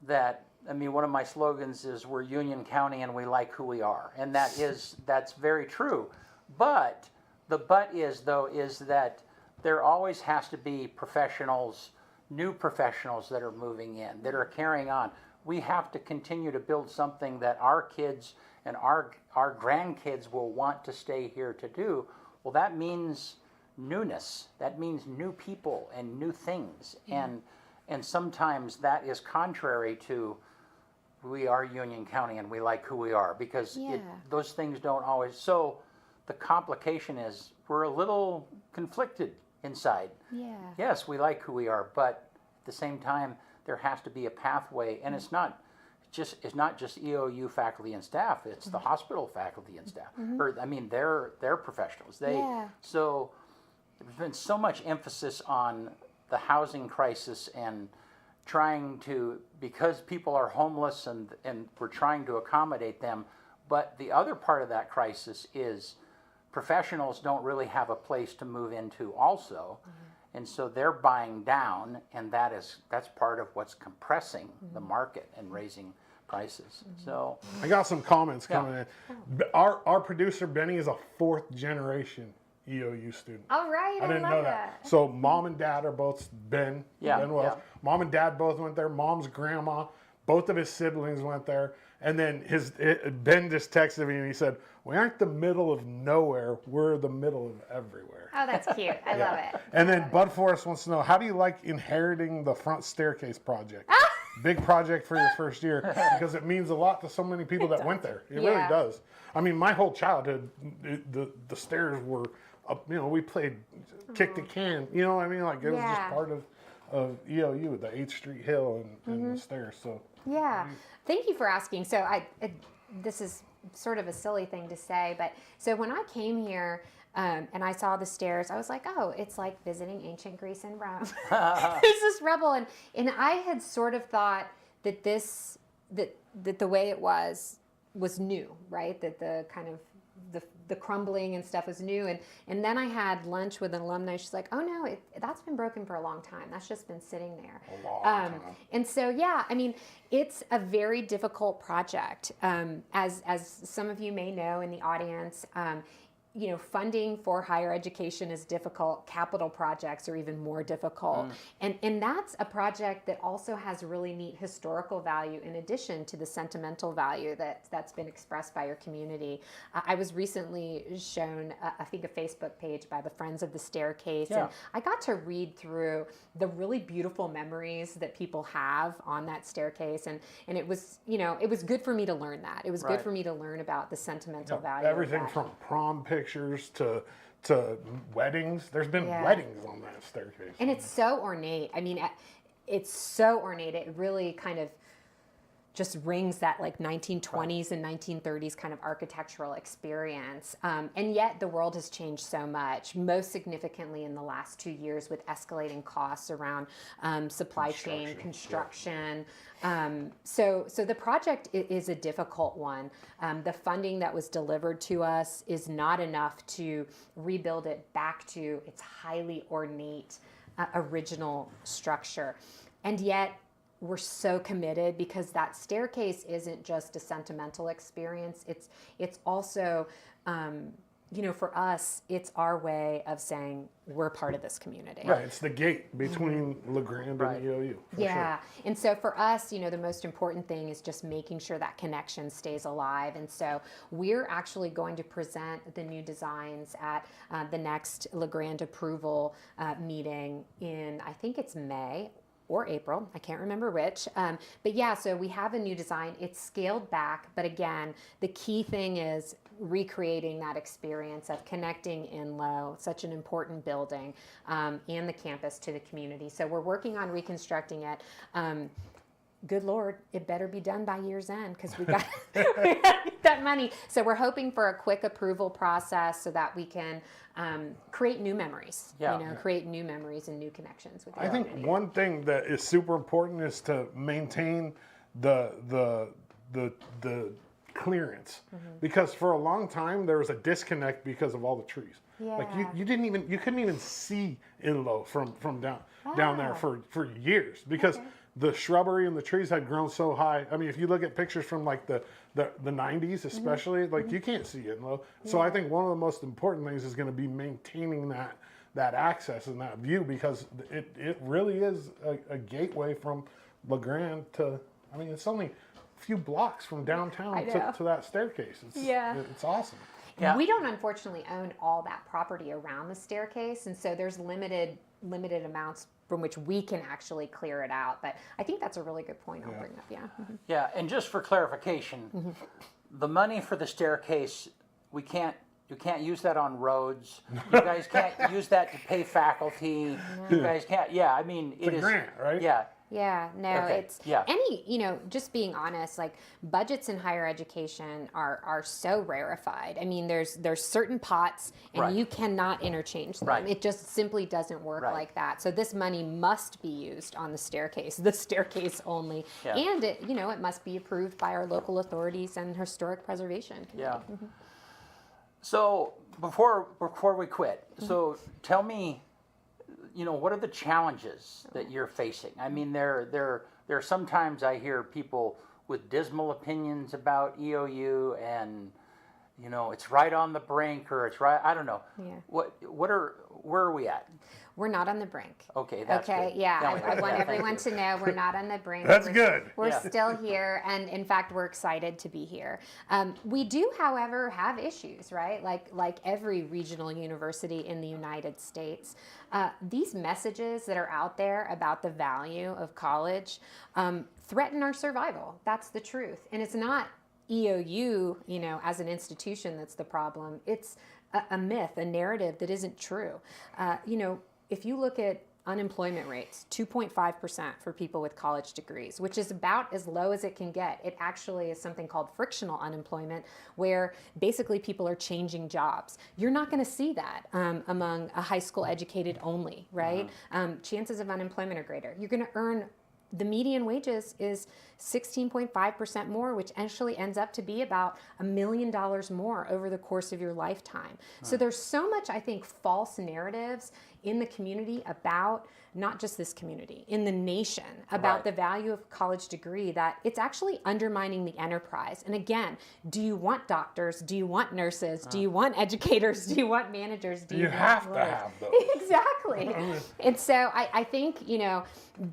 that, I mean, one of my slogans is we're Union County and we like who we are. And that's very true. But the but is that there always has to be professionals, new professionals that are moving in, that are carrying on. We have to continue to build something that our kids and our grandkids will want to stay here to do. Well, that means newness. That means new people and new things. And sometimes that is contrary to we are Union County and we like who we are because those things don't always. So the complication is we're a little conflicted inside. Yeah. Yes, we like who we are, but at the same time, there has to be a pathway, and it's not just EOU faculty and staff, it's the hospital faculty and staff. Or I mean, they're professionals. So there's been so much emphasis on the housing crisis and trying to, because people are homeless and we're trying to accommodate them. But the other part of that crisis is professionals don't really have a place to move into also. And so they're buying down, and that's part of what's compressing the market and raising prices. So I got some comments coming in. Our producer Benny is a 4th generation EOU student. All right, I didn't love know that. So mom and dad are both Ben Wells. Mom and dad both went there. Mom's grandma, both of his siblings went there. And then Ben just texted me and he said, "We aren't the middle of nowhere. We're the middle of everywhere." Oh, that's cute. I love it. And then Bud Forrest wants to know, how do you like inheriting the front staircase project? Big project for your first year, because it means a lot to so many people that went there. It really does. I mean, my whole childhood, the stairs were up, we played kick the can, you know what I mean? Like it was just part of EOU, the 8th Street Hill and the stairs. So thank you for asking. So this is sort of a silly thing to say, but so when I came here and I saw the stairs, I was like, oh, it's like visiting ancient Greece and Rome. There's this rubble, and I had sort of thought that that the way it was new, right? That the kind of the crumbling and stuff was new, and then I had lunch with an alumni. She's like, "Oh no, that's been broken for a long time. That's just been sitting there." A long time. And so I mean, it's a very difficult project. As some of you may know in the audience, funding for higher education is difficult. Capital projects are even more difficult. And that's a project that also has really neat historical value in addition to the sentimental value that's been expressed by your community. I was recently shown, I think, a Facebook page by the Friends of the Staircase. And I got to read through the really beautiful memories that people have on that staircase. And it was, it was good for me to learn that. It was good for me to learn about the sentimental value everything of that. from prom pictures to weddings. There's been weddings on that staircase. And it's so ornate. I mean, it's so ornate. It really kind of just rings that like 1920s and 1930s kind of architectural experience. And yet the world has changed so much, most significantly in the last 2 years with escalating costs around supply chain, construction. So the project is a difficult one. The funding that was delivered to us is not enough to rebuild it back to its highly ornate original structure. And yet we're so committed, because that staircase isn't just a sentimental experience. It's also, for us, it's our way of saying we're part of this community. Right, it's the gate between LeGrand and EOU. Sure. And so for us, the most important thing is just making sure that connection stays alive. And so we're actually going to present the new designs at the next LeGrand approval meeting in, I think it's May or April, I can't remember which. But so we have a new design. It's scaled back, but again, the key thing is recreating that experience of connecting Inlow, such an important building, and the campus to the community. So we're working on reconstructing it. Good Lord, it better be done by year's end, because we got that money. So we're hoping for a quick approval process so that we can create new memories. Create new memories and new connections with the community. I think one thing that is super important is to maintain the clearance, because for a long time there was a disconnect because of all the trees. Like you couldn't even see Inlow from down there for years, because the shrubbery and the trees had grown so high. I mean, if you look at pictures from like the 90s especially, like you can't see Inlow. So I think one of the most important things is going to be maintaining that access and that view, because it really is a gateway from LeGrand to, I mean, it's only a few blocks from downtown to that staircase. It's awesome. Yeah. We don't unfortunately own all that property around the staircase, and so there's limited amounts from which we can actually clear it out. But I think that's a really good point I'll bring up. Yeah, and just for clarification, the money for the staircase, you can't use that on roads. You guys can't use that to pay faculty. You guys can't. Yeah, I mean, it's a grant, right? Yeah, Yeah, no, Okay, it's yeah. any, just being honest, like budgets in higher education are so rarefied. I mean, there's certain pots and Right. you cannot interchange them. Right. It just simply doesn't work Right. like that. So this money must be used on the staircase only. Yeah. And it must be approved by our local authorities and historic preservation committee. Yeah. So before we quit, so tell me, what are the challenges that you're facing? I mean, there are sometimes I hear people with dismal opinions about EOU, and it's right on the brink, or it's right. I don't know. Yeah. Where are we at? We're not on the brink. Okay, that's okay. good. Yeah, Tell me I that. want Yeah, everyone thank you. to know we're not on the brink. That's We're- good. We're Yeah. still here, and in fact, we're excited to be here. We do, however, have issues, right? Like every regional university in the United States. These messages that are out there about the value of college threaten our survival. That's the truth, and it's not EOU, as an institution that's the problem. It's a myth, a narrative that isn't true. If you look at unemployment rates, 2.5% for people with college degrees, which is about as low as it can get. It actually is something called frictional unemployment, where basically people are changing jobs. You're not going to see that among a high school educated only, right? Chances of unemployment are greater. You're going to earn the median wages is 16.5% more, which actually ends up to be about $1 million more over the course of your lifetime. So there's so much, I think, false narratives in the community about not just this community, in the nation, about Right. the value of a college degree, that it's actually undermining the enterprise. And again, do you want doctors? Do you want nurses? Do you want educators? Do you want managers? Do You want have to lawyers? have those. Exactly. And so I think,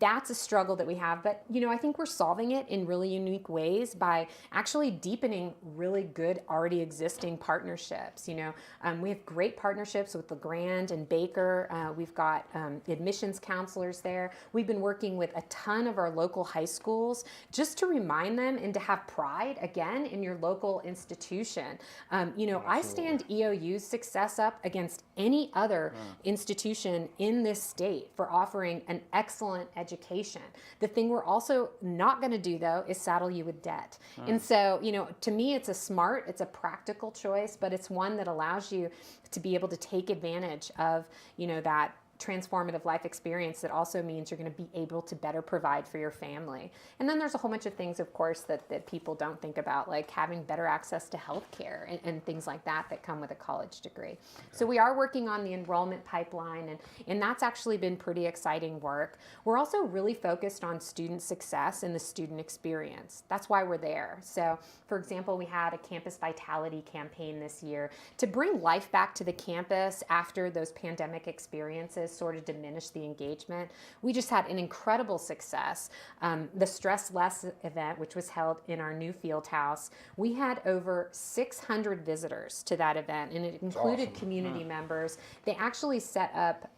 that's a struggle that we have. But, I think we're solving it in really unique ways by actually deepening really good, already existing partnerships. We have great partnerships with LeGrand and Baker. We've got admissions counselors there. We've been working with a ton of our local high schools just to remind them and to have pride, again, in your local institution. I stand EOU's success up against any other institution in this state for offering an excellent education. The thing we're also not going to do, though, is saddle you with debt. And so, to me, it's a practical choice, but it's one that allows you to be able to take advantage of, that transformative life experience that also means you're going to be able to better provide for your family. And then there's a whole bunch of things, of course, that people don't think about, like having better access to healthcare and things like that come with a college degree. So we are working on the enrollment pipeline, and that's actually been pretty exciting work. We're also really focused on student success and the student experience. That's why we're there. So, for example, we had a campus vitality campaign this year to bring life back to the campus after those pandemic experiences sort of diminish the engagement. We just had an incredible success. The Stress Less event, which was held in our new field house, we had over 600 visitors to that event, and it included awesome. community members. They actually set up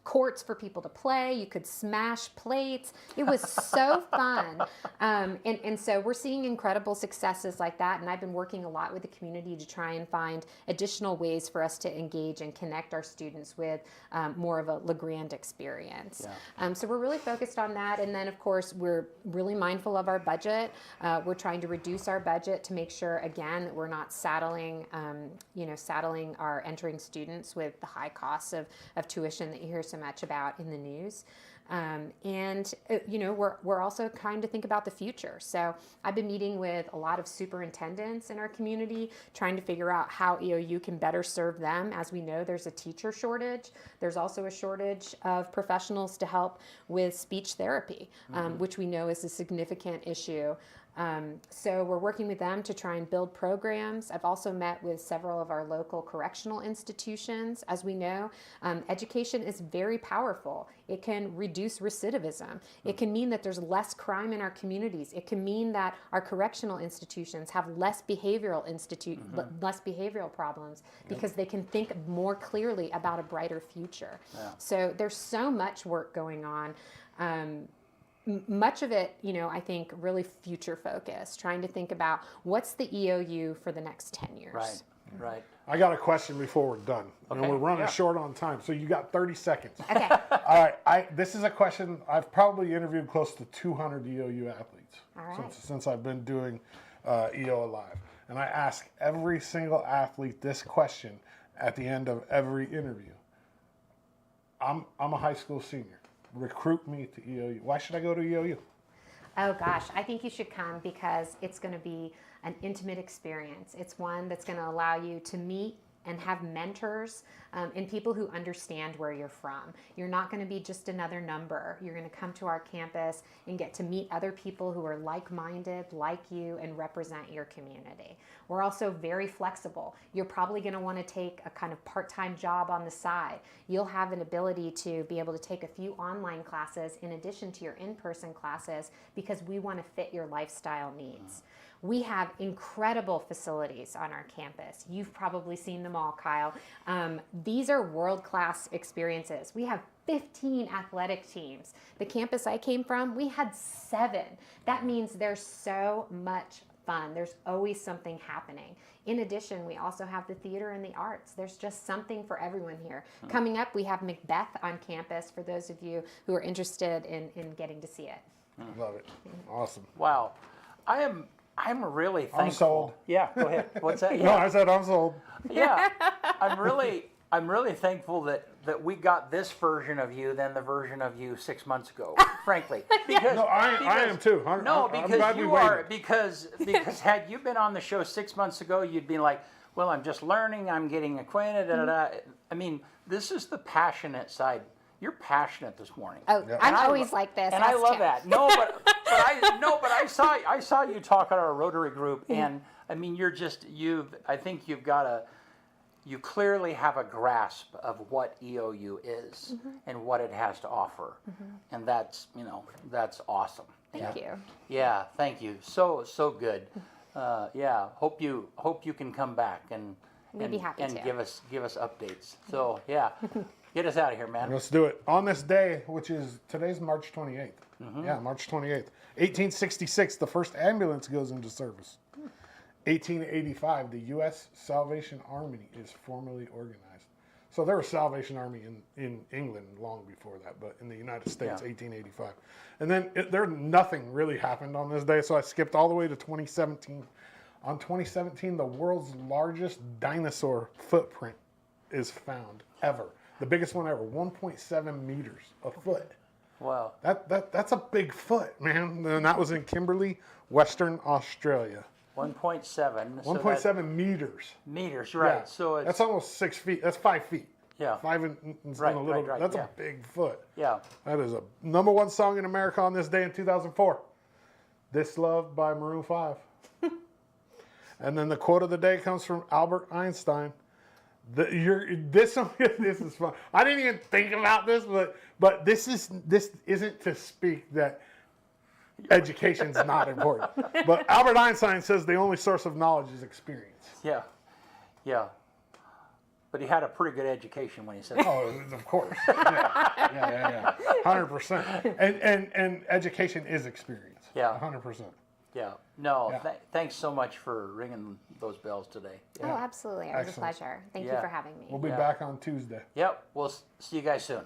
courts for people to play. You could smash plates. It was so fun. And so we're seeing incredible successes like that. And I've been working a lot with the community to try and find additional ways for us to engage and connect our students with more of a LeGrand experience. Yeah. So we're really focused on that. And then, of course, we're really mindful of our budget. We're trying to reduce our budget to make sure, again, that we're not saddling our entering students with the high costs of tuition that you hear so much about in the news. We're also trying to think about the future. So I've been meeting with a lot of superintendents in our community, trying to figure out how EOU can better serve them. As we know, there's a teacher shortage. There's also a shortage of professionals to help with speech therapy, which we know is a significant issue. So we're working with them to try and build programs. I've also met with several of our local correctional institutions. As we know, education is very powerful. It can reduce recidivism. It can mean that there's less crime in our communities. It can mean that our correctional institutions have less behavioral problems because they can think more clearly about a brighter future. Yeah. So there's so much work going on. Much of it, I think really future focused, trying to think about what's the EOU for the next 10 years. Right. Right. I got a question before we're done. Okay, And we're running yeah. short on time, so you got 30 seconds. Okay. All right, this is a question. I've probably interviewed close to 200 EOU athletes All right. since I've been doing EO Live. And I ask every single athlete this question at the end of every interview. I'm a high school senior. Recruit me to EOU. Why should I go to EOU? Oh gosh, I think you should come because it's going to be an intimate experience. It's one that's going to allow you to meet and have mentors and people who understand where you're from. You're not going to be just another number. You're going to come to our campus and get to meet other people who are like-minded, like you, and represent your community. We're also very flexible. You're probably going to want to take a kind of part-time job on the side. You'll have an ability to be able to take a few online classes in addition to your in-person classes because we want to fit your lifestyle needs. We have incredible facilities on our campus. You've probably seen them all, Kyle. These are world-class experiences. We have 15 athletic teams. The campus I came from, we had 7. That means there's so much fun. There's always something happening. In addition, we also have the theater and the arts. There's just something for everyone here. Coming up, we have Macbeth on campus for those of you who are interested in getting to see it. Love it. Awesome. Wow. I'm really thankful. I'm sold. Yeah, go ahead. What's that? No, I said I'm sold. Yeah. I'm really thankful that we got this version of you than the version of you 6 months ago. Frankly, because No, I am too. No, I'm because glad we you are waited. because had you been on the show 6 months ago, you'd be like, well, I'm just learning, I'm getting acquainted. Da, da, da. I mean, this is the passionate side. You're passionate this morning. Oh, Yeah. I'm And I always lo- like this. and I Ask love Tim. that. No, but I saw you talk at our Rotary group, and I mean, I think you clearly have a grasp of what EOU is and what it has to offer, and that's awesome. Thank you. Yeah, thank you. So good. Yeah, hope you can come back and We'd be happy and to. give us updates. So yeah, get us out of here, man. Let's do it. On this day, which is today's March 28th. Yeah, March 28th. 1866, the first ambulance goes into service. 1885, the U.S. Salvation Army is formally organized. So there was Salvation Army in England long before that, but in the United States, Yeah. 1885. And then nothing really happened on this day, so I skipped all the way to 2017. On 2017, the world's largest dinosaur footprint is found ever. The biggest one ever, 1.7 meters a foot. Wow. That's a big foot, man. And that was in Kimberley, Western Australia. 1.7. 1.7 meters. Meters, right? Yeah. So it's that's almost 6 feet. That's 5 feet. Yeah. 5 and Right, a little. right, That's yeah. a big foot. yeah. That is a #1 song in America on this day in 2004. This Love by Maroon 5. And then the quote of the day comes from Albert Einstein. This is fun. I didn't even think about this, but this isn't to speak that education's not important. But Albert Einstein says the only source of knowledge is experience. Yeah. Yeah. But he had a pretty good education when he said that. Oh, of course. Yeah. 100%. And education is experience. Yeah. 100%. Yeah. No, Yeah. Thanks so much for ringing those bells today. Oh, absolutely. It was Excellent. a pleasure. Thank you Yeah. for having me. We'll be Yeah. back on Tuesday. Yep. We'll see you guys soon.